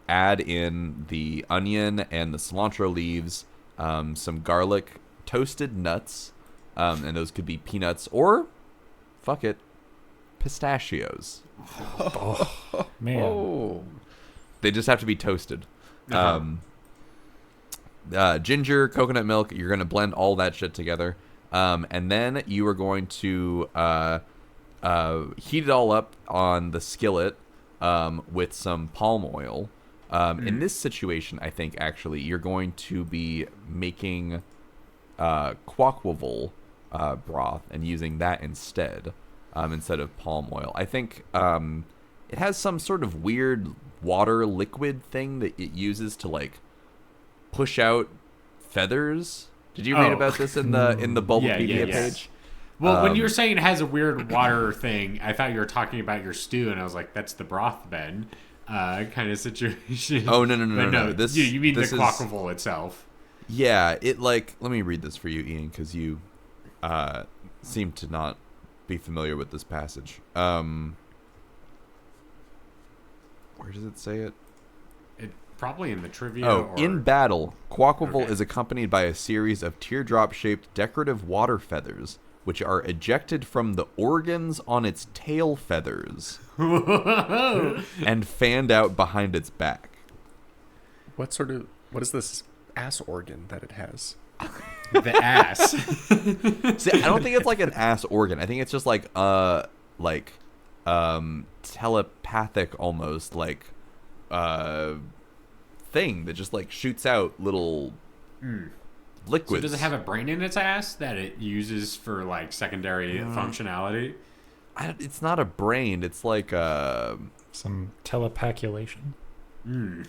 add in the onion and the cilantro leaves, some garlic, toasted nuts, and those could be peanuts or, fuck it, pistachios. Man. Oh. They just have to be toasted. Ginger, coconut milk, you're going to blend all that shit together. And then you are going to heat it all up on the skillet with some palm oil. In this situation, I think, actually, you're going to be making quaquaval broth and using that instead of palm oil. I think it has some sort of weird water liquid thing that it uses to, push out feathers. Did you read about this in the Bulbapedia page? Well, when you were saying it has a weird water thing, I thought you were talking about your stew, and I was like, "That's the broth bed," kind of situation. Oh no! But no, This you mean the this is- quaquaval itself? Yeah, it let me read this for you, Ian, because you seem to not be familiar with this passage. Where does it say it? Probably in the trivia. Oh, or... in battle, Quaquaval Okay. is accompanied by a series of teardrop-shaped decorative water feathers, which are ejected from the organs on its tail feathers and fanned out behind its back. What is this ass organ that it has? the ass. See, I don't think it's an ass organ. I think it's just telepathic almost, thing that just shoots out little liquids. So does it have a brain in its ass that it uses for secondary functionality? It's not a brain. It's Some telepaculation. I'm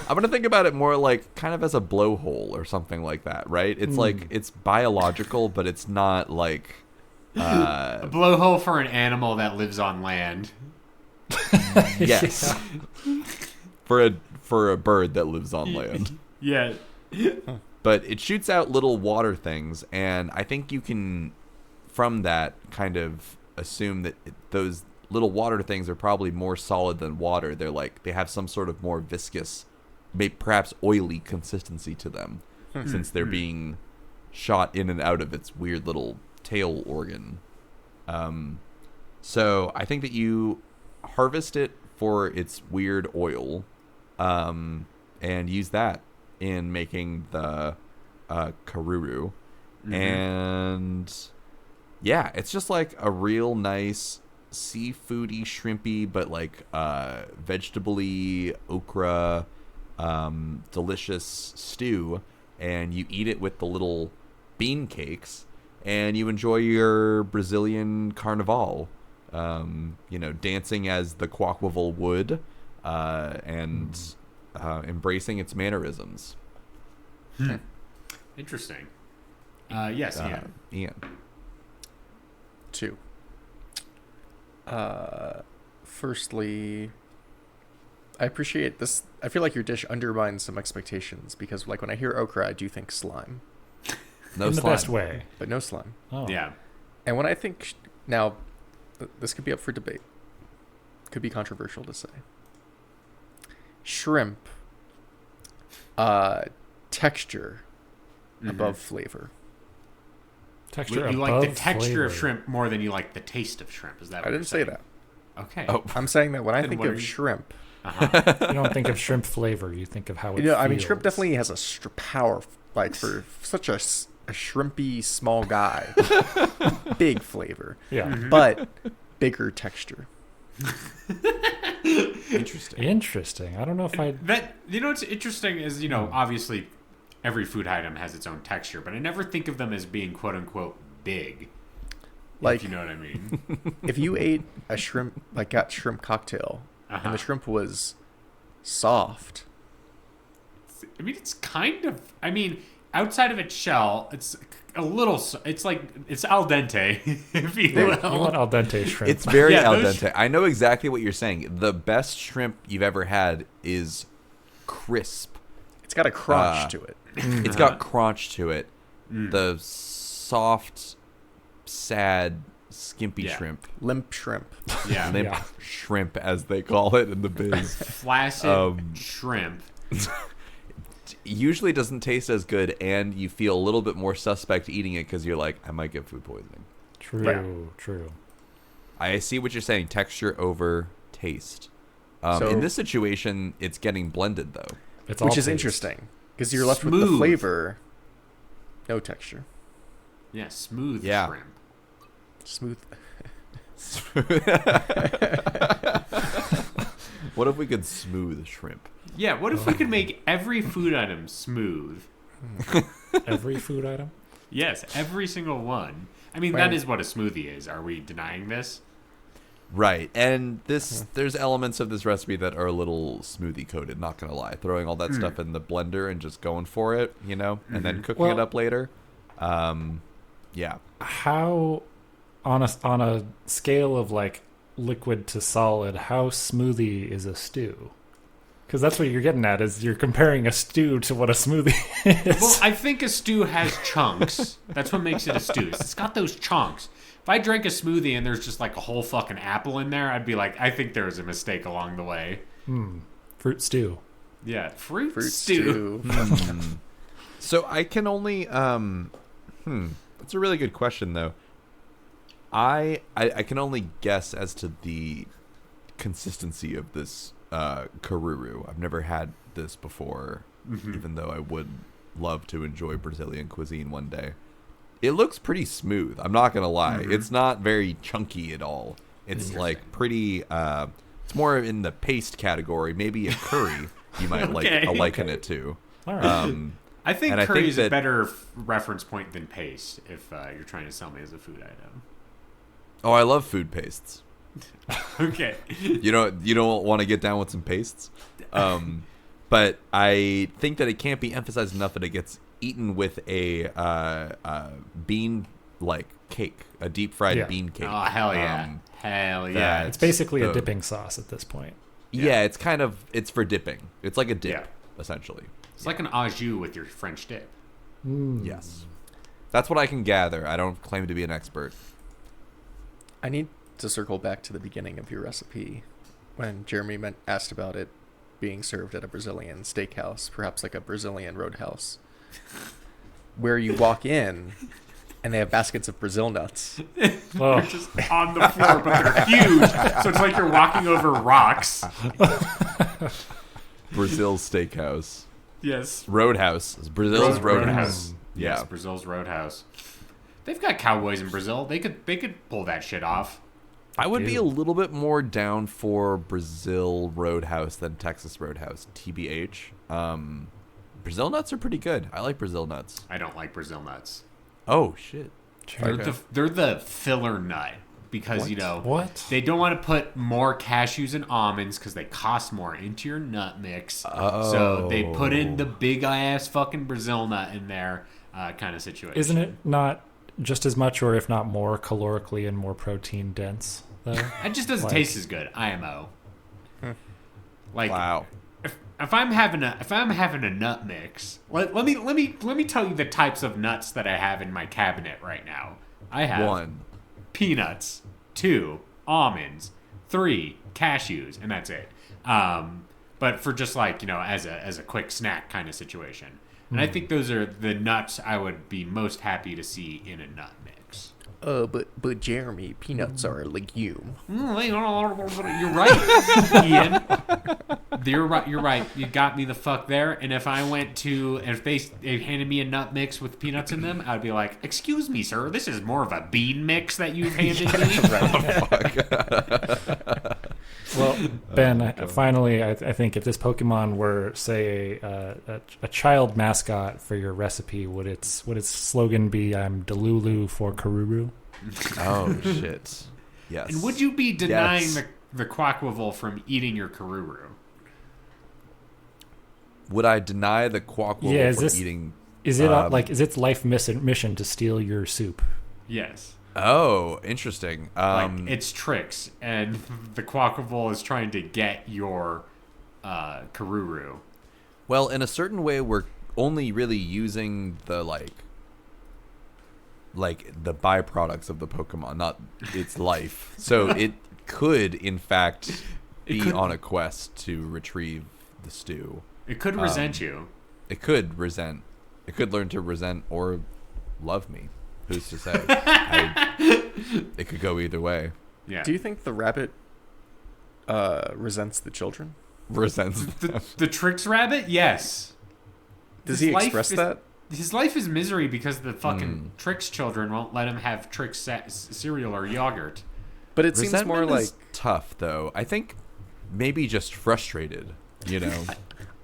gonna think about it more kind of as a blowhole or something like that, right? It's it's biological, but it's not A blowhole for an animal that lives on land. yes. For a bird that lives on land. Yeah. but it shoots out little water things, and I think you can, from that, kind of assume that those little water things are probably more solid than water. They're like, they have some sort of more viscous, maybe perhaps oily consistency to them, since they're being shot in and out of its weird little tail organ. So I think that you harvest it for its weird oil, and use that in making the karuru. And yeah, it's just like a real nice seafoody, shrimpy, but like vegetable-y, okra, delicious stew, and you eat it with the little bean cakes, and you enjoy your Brazilian carnival, dancing as the Quaquaval would, and embracing its mannerisms. Interesting. Yes, Ian. 2. Firstly, I appreciate this. I feel like your dish undermines some expectations because, like, when I hear okra, I do think slime, No in the slime. best way. but no slime. Oh. Yeah. And when I think now, this could be up for debate. Could be controversial to say. Shrimp, texture above flavor. Texture You like above the texture of flavor. shrimp more than you like the taste of shrimp. Is that what I you're didn't say saying? that. Okay. Oh. I'm saying that when I Then think what are of you- shrimp, You don't think of shrimp flavor. You think of how it I mean, shrimp feels. definitely has a power, like, for such a shrimpy small guy. Big flavor, Yeah. but bigger texture. Interesting. Interesting. I don't know if I. That what's interesting is obviously every food item has its own texture, but I never think of them as being quote unquote big. Like, If you know what I mean. if you ate a shrimp, like got shrimp cocktail, and the shrimp was soft, I mean, it's kind of. I mean, outside of its shell, it's a little. It's like it's al dente, if you You will. want al dente shrimp. It's very Yeah, al those- dente. I know exactly what you're saying. The best shrimp you've ever had is crisp. it's got a crunch to it. It's got crunch to it. The soft, sad, skimpy Yeah. shrimp. Limp shrimp. Yeah. Limp Yeah. shrimp, as they call it in the biz. Flaccid shrimp. Usually doesn't taste as good, and you feel a little bit more suspect eating it because you're like, I might get food poisoning. True. True. I see what you're saying. Texture over taste. So- In this situation, it's getting blended, though. It's all Which is taste. interesting because you're left with the Smooth. flavor, no texture. Yeah, smooth Yeah. shrimp. Smooth. What if we could smooth shrimp? Yeah, what if we could make every food item smooth? Every food item. Yes, every single one. I mean, Well- that is what a smoothie is. Are we denying this? Right, and there's elements of this recipe that are a little smoothie coated, not gonna lie. Throwing all that stuff in the blender and just going for it, and then cooking it Well- up later. Yeah. How, on a scale of like liquid to solid, how smoothie is a stew? Because that's what you're getting at, is you're comparing a stew to what a smoothie is. Well, I think a stew has chunks. That's what makes it a stew. It's got those chunks. If I drank a smoothie and there's just like a whole fucking apple in there, I'd be like, I think there was a mistake along the way. Fruit stew. Yeah, fruit Stew. So I can only that's a really good question though. I can only guess as to the consistency of this karuru. I've never had this before, even though I would love to enjoy Brazilian cuisine one day. It looks pretty smooth. I'm not gonna lie. It's not very chunky at all. It's like pretty. It's more in the paste category. Maybe a curry you might liken it to. All right. I think And I curry think is a that- better reference point than paste if you're trying to sell me as a food item. Oh, I love food pastes. Okay. You don't want to get down with some pastes, but I think that it can't be emphasized enough that it gets eaten with a bean like cake, a deep fried Yeah. bean cake. Oh, hell yeah. Hell yeah. that- It's basically a the- dipping sauce at this point. Yeah, it's for dipping. It's like a dip, Yeah. essentially. It's like an au jus with your French dip. Yes. That's what I can gather. I don't claim to be an expert. I need to circle back to the beginning of your recipe when Jeremy asked about it being served at a Brazilian steakhouse, perhaps like a Brazilian roadhouse, where you walk in and they have baskets of Brazil nuts. Oh, Just on the floor, but they're huge. So it's like you're walking over rocks. Brazil Steakhouse. Yes. Roadhouse. It's Brazil's Roadhouse. Yes, Yeah. Brazil's Roadhouse. They've got cowboys in Brazil. They could pull that shit off. I would be a little bit more down for Brazil Roadhouse than Texas Roadhouse, TBH. Brazil nuts are pretty good. I like Brazil nuts. I don't like Brazil nuts. Oh, shit. They're the filler nut because, you know, what? they don't want to put more cashews and almonds because they cost more into your nut mix. So they put in the big ass fucking Brazil nut in there kind of situation. Isn't it not just as much, or if not more, calorically and more protein dense, though? It just doesn't Like- taste as good. IMO. Like, Wow. if I'm having a nut mix, let me tell you the types of nuts that I have in my cabinet right now. I have 1. peanuts, 2 almonds, 3 cashews, and that's it. But for just like, you know, as a quick snack kind of situation. And I think those are the nuts I would be most happy to see in a nut mix. But Jeremy, peanuts are a legume. You're right, Ian. You're right. You got me the fuck there. And if I went to, if they handed me a nut mix with peanuts in them, I'd be like, "Excuse me, sir, this is more of a bean mix that you've handed me." Well, Ben, finally, I think if this Pokemon were, say, a child mascot for your recipe, would its slogan be "I'm Delulu for Karuru"? Oh, shit. Yes. And would you be denying Yes. the Quaquaval from eating your Karuru? Would I deny the Quaquaval Yeah, from eating... Is it is its life mission to steal your soup? Yes. Oh, interesting. Like, it's tricks, and the Quaquaval is trying to get your Karuru. Well, in a certain way, we're only really using the, like the byproducts of the Pokemon, not its life. So it could, in fact, be on a quest to retrieve the stew. It could resent you. It could resent. It could learn to resent or love me. Who's to say? It could go either way. Yeah. Do you think the rabbit resents the children? Resents. The Tricks Rabbit? Yes. Does His he life express is- that? His life is misery because the fucking Tricks children won't let him have Tricks cereal or yogurt. But it seems more Resentment like is tough, though. I think maybe just frustrated. You know.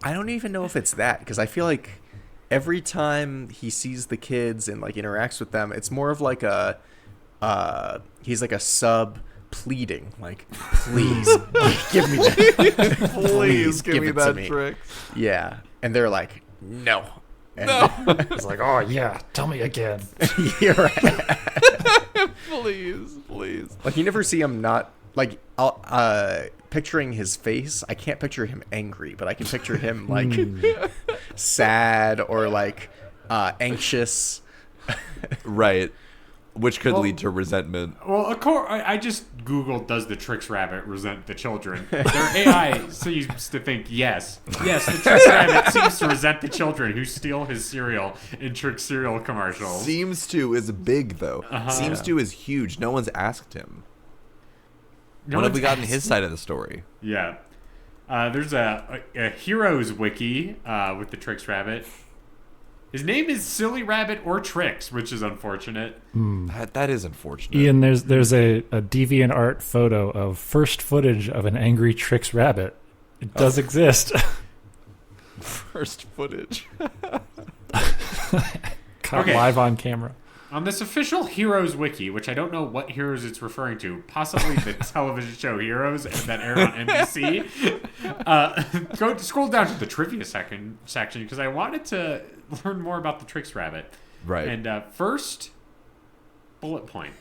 I don't even know if it's that, because I feel like every time he sees the kids and like interacts with them, it's more of like a he's like a sub pleading, like, please give me that. Please give it to me. trick. Yeah. And they're like, no. And It's like, oh yeah, tell me again. you're right. Please. Like, you never see him not, like, picturing his face. I can't picture him angry, but I can picture him like sad or like anxious. Right. Which could lead to resentment. Well, of course, I just Googled, does the Tricks Rabbit resent the children? Their AI seems to think yes. Yes, the Tricks Rabbit seems to resent the children who steal his cereal in Trix cereal commercials. Seems to is big, though. Seems to is huge. No one's asked him. When have we gotten his side of the story? Yeah. There's a Heroes wiki with the Tricks Rabbit. His name is Silly Rabbit or Tricks, which is unfortunate. That is unfortunate. Ian, there's a DeviantArt photo of first footage of an angry Trix rabbit. It does exist. First footage. Caught Okay. live on camera. On this official Heroes wiki, which I don't know what Heroes it's referring to, possibly the television show Heroes that aired on NBC, go scroll down to the trivia section because I wanted to learn more about the Tricks Rabbit. Right. And first bullet point.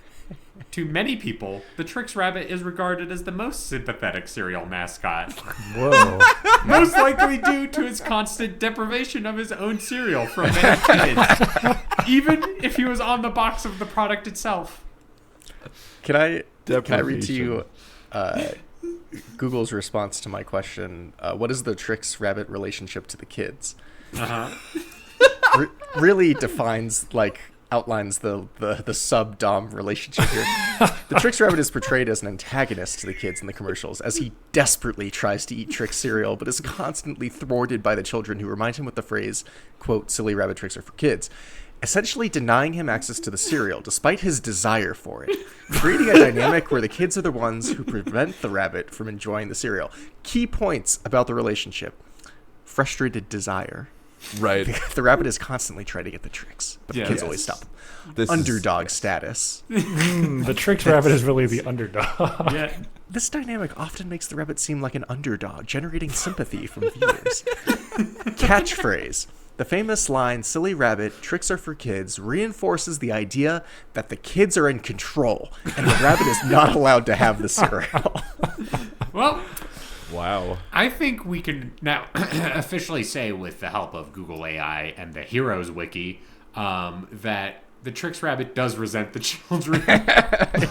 To many people, the Trix Rabbit is regarded as the most sympathetic cereal mascot. Whoa. Most likely due to his constant deprivation of his own cereal from many kids, even if he was on the box of the product itself. Can I read to you Google's response to my question? What is the Trix Rabbit relationship to the kids? Really outlines the sub-dom relationship here. The Trix Rabbit is portrayed as an antagonist to the kids in the commercials, as he desperately tries to eat Trix cereal, but is constantly thwarted by the children who remind him with the phrase, quote, "silly rabbit tricks are for kids," essentially denying him access to the cereal, despite his desire for it, creating a dynamic where the kids are the ones who prevent the rabbit from enjoying the cereal. Key points about the relationship. Frustrated desire. Right. The rabbit is constantly trying to get the tricks, but the kids always stop him. Underdog status. The Trix Rabbit is really the underdog. Yeah. This dynamic often makes the rabbit seem like an underdog, generating sympathy from viewers. Catchphrase. The famous line, "silly rabbit, tricks are for kids," reinforces the idea that the kids are in control and the rabbit is not allowed to have the cereal. Well, Wow. I think we can now officially say, with the help of Google AI and the Heroes Wiki, that the Trix Rabbit does resent the children.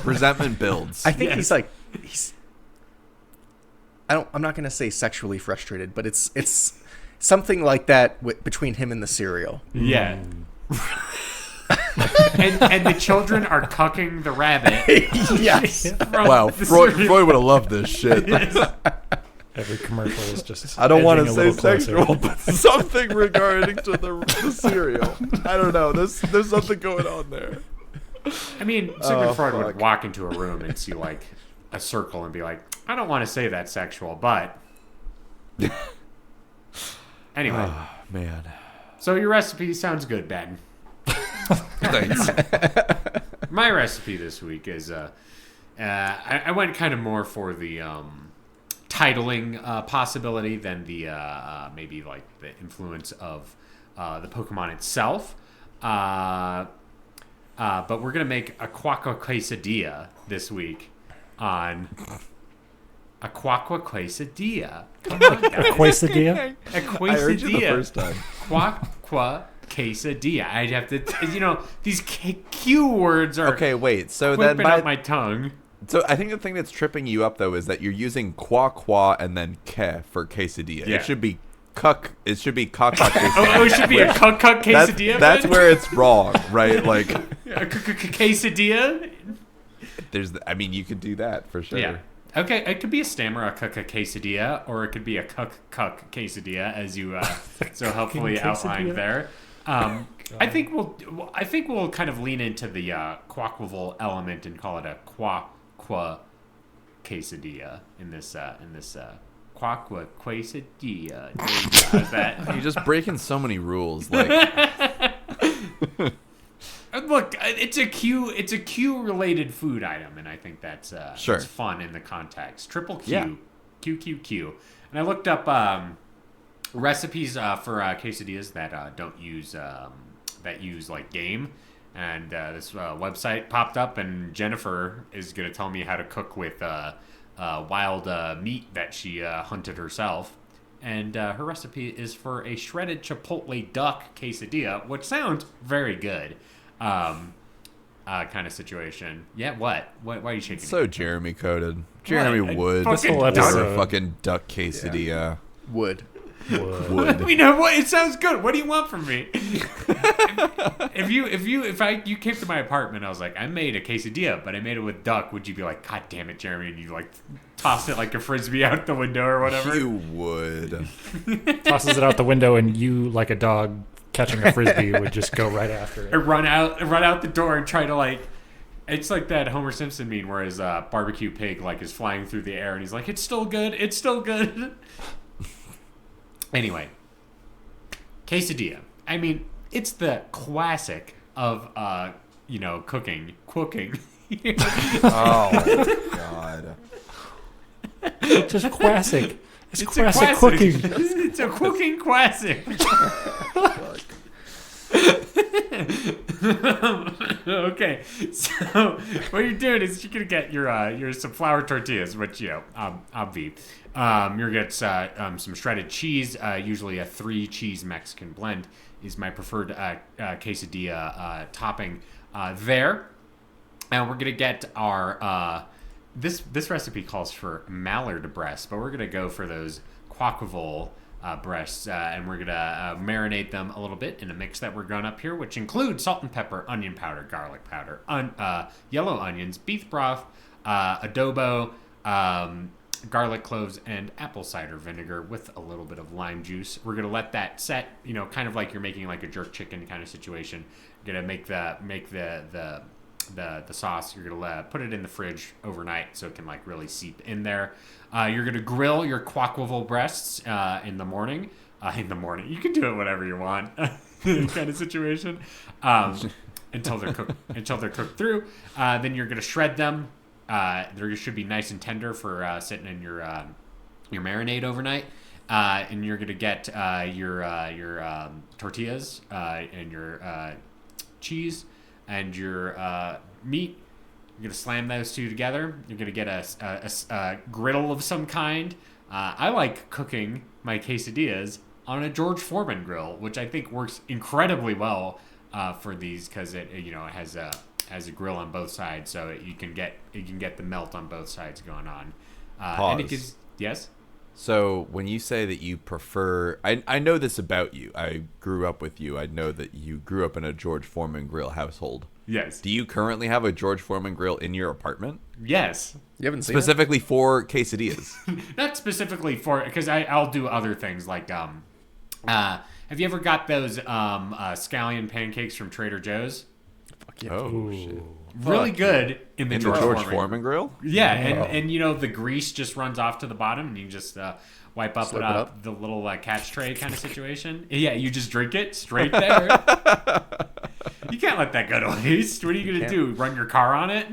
Resentment builds. I think he's I'm not going to say sexually frustrated, but it's something like that between him and the cereal. Yeah. and the children are cucking the rabbit. Yes. Wow, Freud would have loved this shit. Every commercial is just. I don't want to edging a say little closer. sexual, but something regarding to the cereal. I don't know. There's something going on there. I mean, Sigmund Freud fuck. would walk into a room and see like a circle and be like, "I don't want to say that's sexual, but." Anyway. Oh, man. So your recipe sounds good, Ben. Thanks. My recipe this week is I went kind of more for the titling possibility than the maybe like the influence of the Pokemon itself. But we're gonna make a Quaquaval quesadilla this week on a Quaquaval quesadilla. Come on, guys. Quesadilla? A quesadilla. I heard you the first time. Quaquaval quesadilla. I'd have to, these Q words are Okay, wait. So whipping then up my tongue. So I think the thing that's tripping you up though is that you're using qua and then ke for quesadilla. Yeah. It should be cuck. It should be caca quesadilla. Oh, it should be a cuck quesadilla. That's Ben? where it's wrong, right? Like, A quesadilla. you could do that for sure. Yeah. Okay, it could be a stammer, a quesadilla, or it could be a cuck quesadilla, as you so helpfully outlined there. I think we'll kind of lean into the Quaquaval element and call it a Quaqua quesadilla in this Quaqua quesadilla. How's that? You're just breaking so many rules. Like, Look, it's a Q related food item, and I think that's Sure. it's fun in the context. Triple Q, Yeah. Q. And I looked up recipes for quesadillas that don't use that use like game, and this website popped up, and Jennifer is gonna tell me how to cook with wild meat that she hunted herself. And her recipe is for a shredded chipotle duck quesadilla, which sounds very good. Kind of situation. Yeah, what? Why are you shaking? so Jeremy coded. Jeremy What? would. This whole order episode. a fucking duck quesadilla. Would. Would. We know what it sounds good. What do you want from me? if you came to my apartment, I was like, I made a quesadilla, but I made it with duck. Would you be like, God damn it, Jeremy, and you like toss it like a frisbee out the window or whatever? You would. Tosses it out the window, and you, like a dog catching a frisbee, would just go right after it. Or run out the door and try to like. It's like that Homer Simpson meme where his barbecue pig like is flying through the air and he's like, it's still good. It's still good. Anyway, quesadilla. I mean, it's the classic of cooking. Oh, God. Just classic. It's a classic classic. cooking. It's a cooking classic. Okay, so what you're doing is you're gonna get your some flour tortillas, which I'll be. You're gonna get some shredded cheese. Usually a 3-cheese Mexican blend is my preferred quesadilla topping there. And we're gonna get our this recipe calls for mallard breasts, but we're gonna go for those Quaquaval breasts, and we're gonna marinate them a little bit in a mix that we're going up here, which includes salt and pepper, onion powder, garlic powder, yellow onions, beef broth, adobo, garlic cloves, and apple cider vinegar with a little bit of lime juice. We're gonna let that set, kind of like you're making like a jerk chicken kind of situation. You're gonna make the sauce. You're gonna put it in the fridge overnight so it can like really seep in there. You're gonna grill your Quaquaval breasts in the morning. You can do it whenever you want, kind of situation, until they're cooked through. Then you're gonna shred them. They should be nice and tender for sitting in your marinade overnight. And you're gonna get your tortillas and your cheese and your meat. You're going to slam those two together. You're going to get a griddle of some kind. I like cooking my quesadillas on a George Foreman grill, which I think works incredibly well for these because it has a grill on both sides, so you can get the melt on both sides going on. Pause. And it gives, yes? So when you say that you prefer, I know this about you. I grew up with you. I know that you grew up in a George Foreman grill household. Yes. Do you currently have a George Foreman grill in your apartment? Yes. You haven't seen Specifically for quesadillas? Not specifically for, because I'll do other things like, have you ever got those scallion pancakes from Trader Joe's? Fuck yeah. Oh, shit. Really good in the In the George, George Foreman. Foreman grill? Yeah, and the grease just runs off to the bottom, and you just wipe up Slip it up. the little catch tray kind of situation. Yeah, you just drink it straight there. You can't let that go to waste. What are you gonna do? Run your car on it?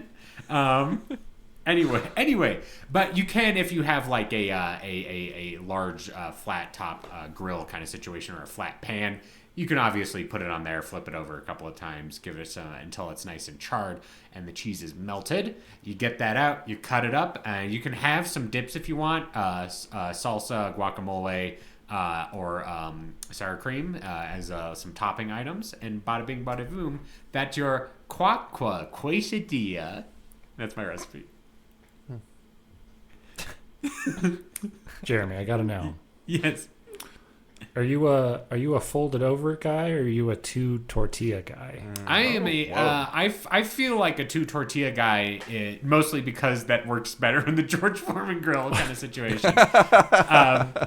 Anyway, but you can if you have like a large flat top grill kind of situation or a flat pan. You can obviously put it on there, flip it over a couple of times, give it until it's nice and charred and the cheese is melted. You get that out, you cut it up, and you can have some dips if you want, salsa, guacamole, or sour cream as some topping items. And bada bing, bada boom, that's your quesadilla. That's my recipe. Jeremy, I gotta know. Yes. Are you a folded over guy or are you a 2 tortilla guy? I am I feel like a 2 tortilla guy, mostly because that works better in the George Foreman grill kind of situation.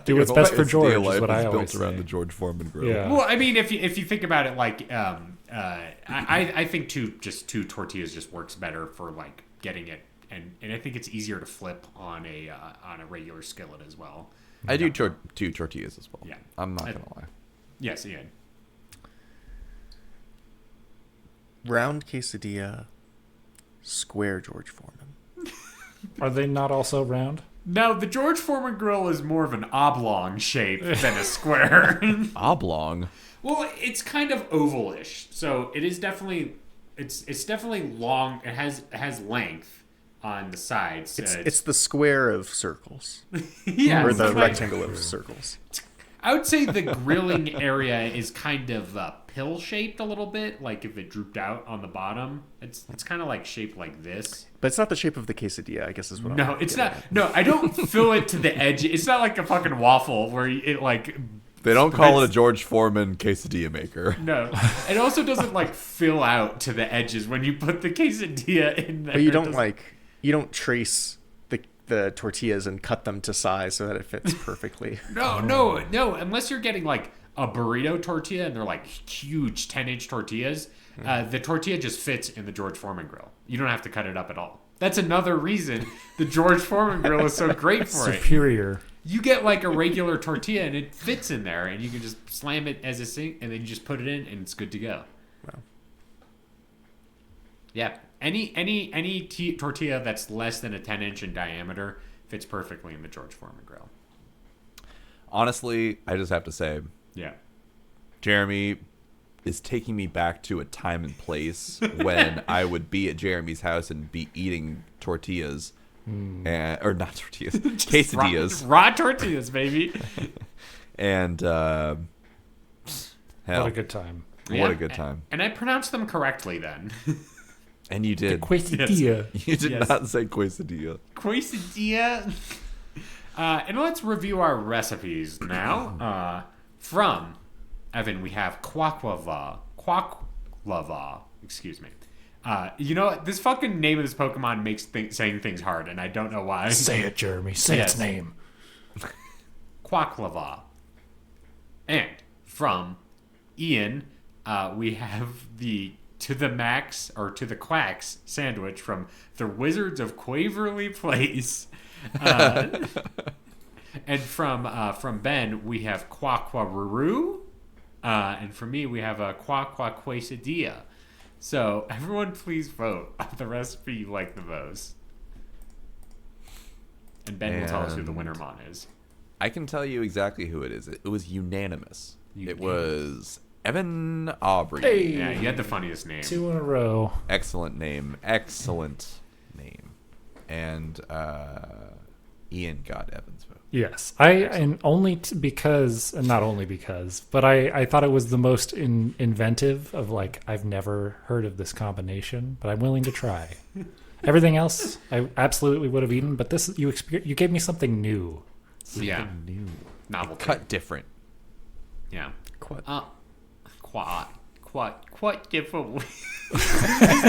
Do what's best for George Life is what I always built around say. the George Foreman grill. Yeah. Well, I mean, if you think about it, like I think 2 tortillas just works better for like getting it, and I think it's easier to flip on a regular skillet as well. I do 2 tortillas as well. Yeah. I'm not going to lie. Yes, Ian. Round quesadilla, square George Foreman. Are they not also round? Now, the George Foreman grill is more of an oblong shape than a square. Oblong? Well, it's kind of ovalish, so it is definitely it's definitely long. It has length on the sides. It's the square of circles. Yeah, Or the it's like- rectangle of circles. I would say the grilling area is kind of pill shaped a little bit, like if it drooped out on the bottom. It's kind of like shaped like this. But it's not the shape of the quesadilla, I guess is what I'm No, it's getting not. at. No, I don't fill it to the edge. It's not like a fucking waffle where it like. They don't call it a spreads- George Foreman quesadilla maker. No, it also doesn't like fill out to the edges when you put the quesadilla in there. But you It don't doesn't- you don't trace the tortillas and cut them to size so that it fits perfectly. No. Unless you're getting like a burrito tortilla and they're like huge 10-inch tortillas, the tortilla just fits in the George Foreman grill. You don't have to cut it up at all. That's another reason the George Foreman grill is so great for it. Superior. You get like a regular tortilla and it fits in there, and you can just slam it as a sink, and then you just put it in, and it's good to go. Wow. Yeah, any tortilla that's less than a 10-inch in diameter fits perfectly in the George Foreman grill. Honestly, I just have to say, Yeah. Jeremy is taking me back to a time and place when I would be at Jeremy's house and be eating tortillas. Or not tortillas, quesadillas. Raw tortillas, baby. And hell, What a good time. what a good time. And I pronounced them correctly then. And you did. Quesadilla. You did Yes. not say quesadilla. Quesadilla. And let's review our recipes now. From Evan, we have Quaquaval. Excuse me. You know what? This fucking name of this Pokemon makes saying things hard, and I don't know why. Say it, Jeremy. Say Yes. its name. Quaquaval. And from Ian, we have the To the Max or To the Quacks sandwich from the Wizards of Quaverly Place. And from Ben, we have Quaquaroo. And for me, we have a Quaquaquesadilla. So everyone please vote on the recipe you like the most. And Ben will tell us who the winner mon is. I can tell you exactly who it is. It was unanimous. It Unanimous. was Evan Aubrey. Hey. Yeah, you had the funniest name. 2 in a row. Excellent name. Excellent name. And Ian got Evan's vote. Yes, and only because, and not only because, but I thought it was the most inventive of like I've never heard of this combination, but I'm willing to try. Everything else I absolutely would have eaten, but this you gave me something new. Yeah. New. Novelty. Cut different. Yeah. Quite. Quite different.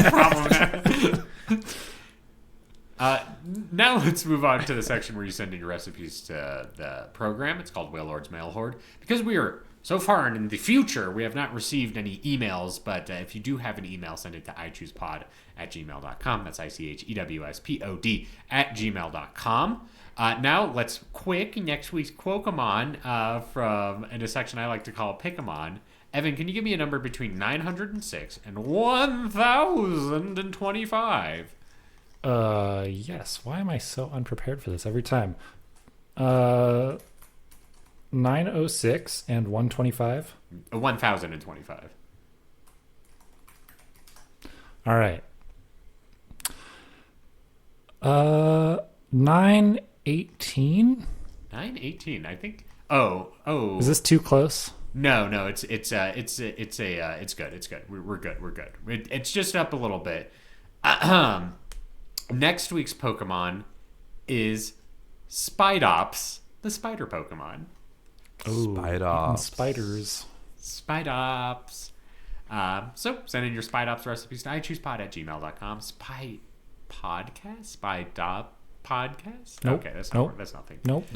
Problem. Now let's move on to the section where you send in your recipes to the program. It's called Whale Lord's Mail Horde. Because we are so far in the future, we have not received any emails, but if you do have an email, send it to ichoosepod@gmail.com. That's ICHEWSPOD @gmail.com. Now let's next week's Quokemon from in a section I like to call Pickemon. Evan, can you give me a number between 906 and 1025? Yes. Why am I so unprepared for this every time? 906 and 125. 1025. All right. 918. 918, I think. Oh. Is this too close? No, it's good. It's good. We're good. It's just up a little bit. Next week's Pokemon is Spidops, the spider Pokemon. Ooh, Spidops. Spiders. Spidops. So send in your Spidops recipes to ichoosepod@gmail.com. Spy podcast? Spidop podcast? Nope. Okay, that's Nope. nothing. Nope.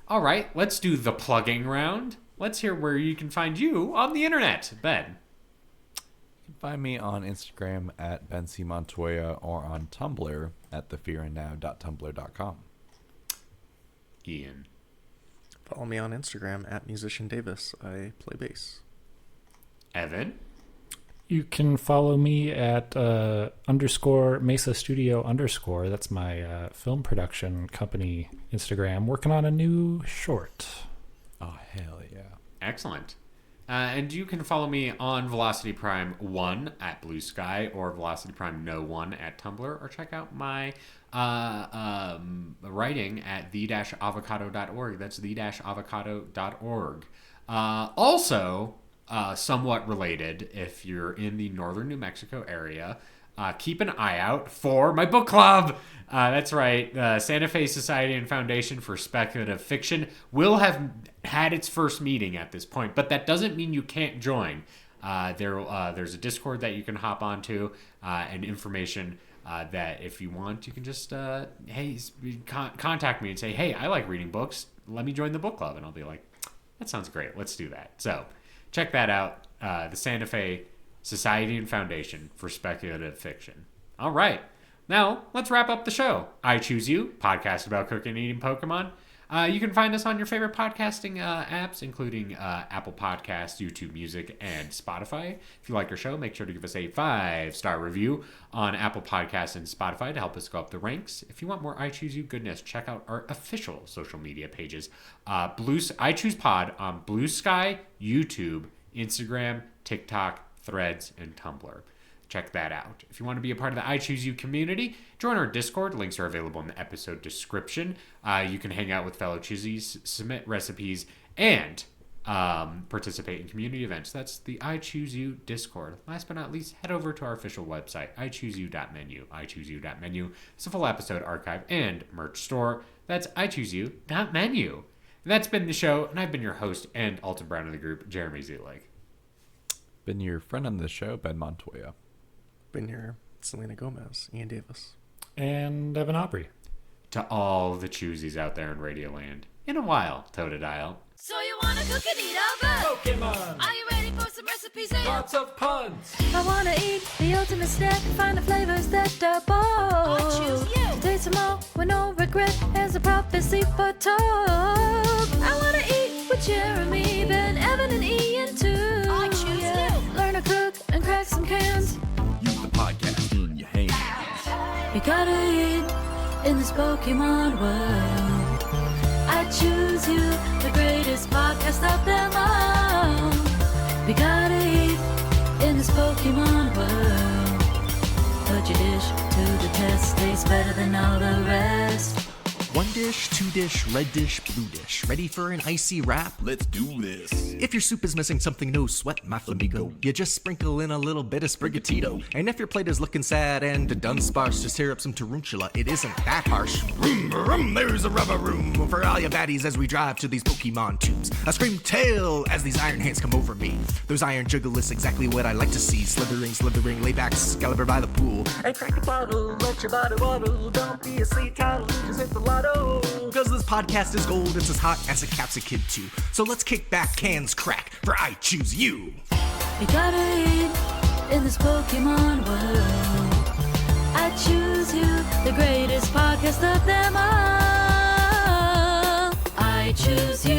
All right, let's do the plugging round. Let's hear where you can find you on the internet. Ben. You can find me on Instagram at Ben C. Montoya or on Tumblr at thefearandnow.tumblr.com. Ian. Follow me on Instagram at Musician Davis. I play bass. Evan. You can follow me at _ Mesa Studio _ That's my film production company Instagram. Working on a new short. Oh, hell yeah. Excellent. And you can follow me on Velocity Prime 1 at Blue Sky or Velocity Prime No 1 at Tumblr, or check out my writing at the-avocado.org. That's the-avocado.org. Also, somewhat related, if you're in the northern New Mexico area, keep an eye out for my book club. That's right. The Santa Fe Society and Foundation for Speculative Fiction will have had its first meeting at this point, but that doesn't mean you can't join. There's a Discord that you can hop onto and information that if you want, you can just contact me and say, hey, I like reading books. Let me join the book club. And I'll be like, that sounds great. Let's do that. So check that out. The Santa Fe Society and Foundation for Speculative Fiction. All right. Now, let's wrap up the show. I Choose You, podcast about cooking and eating Pokemon. You can find us on your favorite podcasting apps, including Apple Podcasts, YouTube Music, and Spotify. If you like our show, make sure to give us a 5-star review on Apple Podcasts and Spotify to help us go up the ranks. If you want more I Choose You goodness, check out our official social media pages. I Choose Pod on Blue Sky, YouTube, Instagram, TikTok, Threads, and Tumblr. Check that out. If you want to be a part of the I Choose You community, join our Discord. Links are available in the episode description. You can hang out with fellow Choosies, submit recipes, and participate in community events. That's the I Choose You Discord. Last but not least, head over to our official website, ichooseyou.menu. ichooseyou.menu is a full episode archive and merch store. That's ichooseyou.menu. And that's been the show, and I've been your host and Alton Brown of the group, Jeremy Zulik. Been your friend on the show, Ben Montoya. Been here, Selena Gomez, Ian Davis. And Evan Aubrey. To all the choosies out there in Radioland, in a while, Totodile. So you wanna cook and eat out good? Pokemon! Are you ready for some recipes and Lots of puns! I wanna eat the ultimate snack and find the flavors that are bold. I choose you. Taste them all with no regret as a prophecy foretold. I wanna eat with Jeremy, Ben, Evan, and Ian too. I choose you. Learn to cook and crack some cans. Use the podcast in your hands. We gotta eat in this Pokemon world. I choose you, the greatest podcast of them all. We gotta eat in this Pokemon world. Put your dish to the test, tastes better than all the rest. One dish, two dish, red dish, blue dish. Ready for an icy wrap? Let's do this. If your soup is missing something, no sweat, my flamingo. You just sprinkle in a little bit of sprigatito. And if your plate is looking sad and done sparse, just tear up some tarantula. It isn't that harsh. Vroom, vroom, there's a rubber room for all your baddies as we drive to these Pokemon tubes. I scream tail as these iron hands come over me. Those iron juggalists, exactly what I like to see. Slithering, lay back, Excalibur by the pool. And crack the bottle, let your body waddle. Don't be a sleep title, just hit the lotto. Cause this podcast is gold, it's as hot as a capsicum too. So let's kick back, cans crack, for I choose you. We gotta eat in this Pokemon world. I choose you, the greatest podcast of them all. I choose you.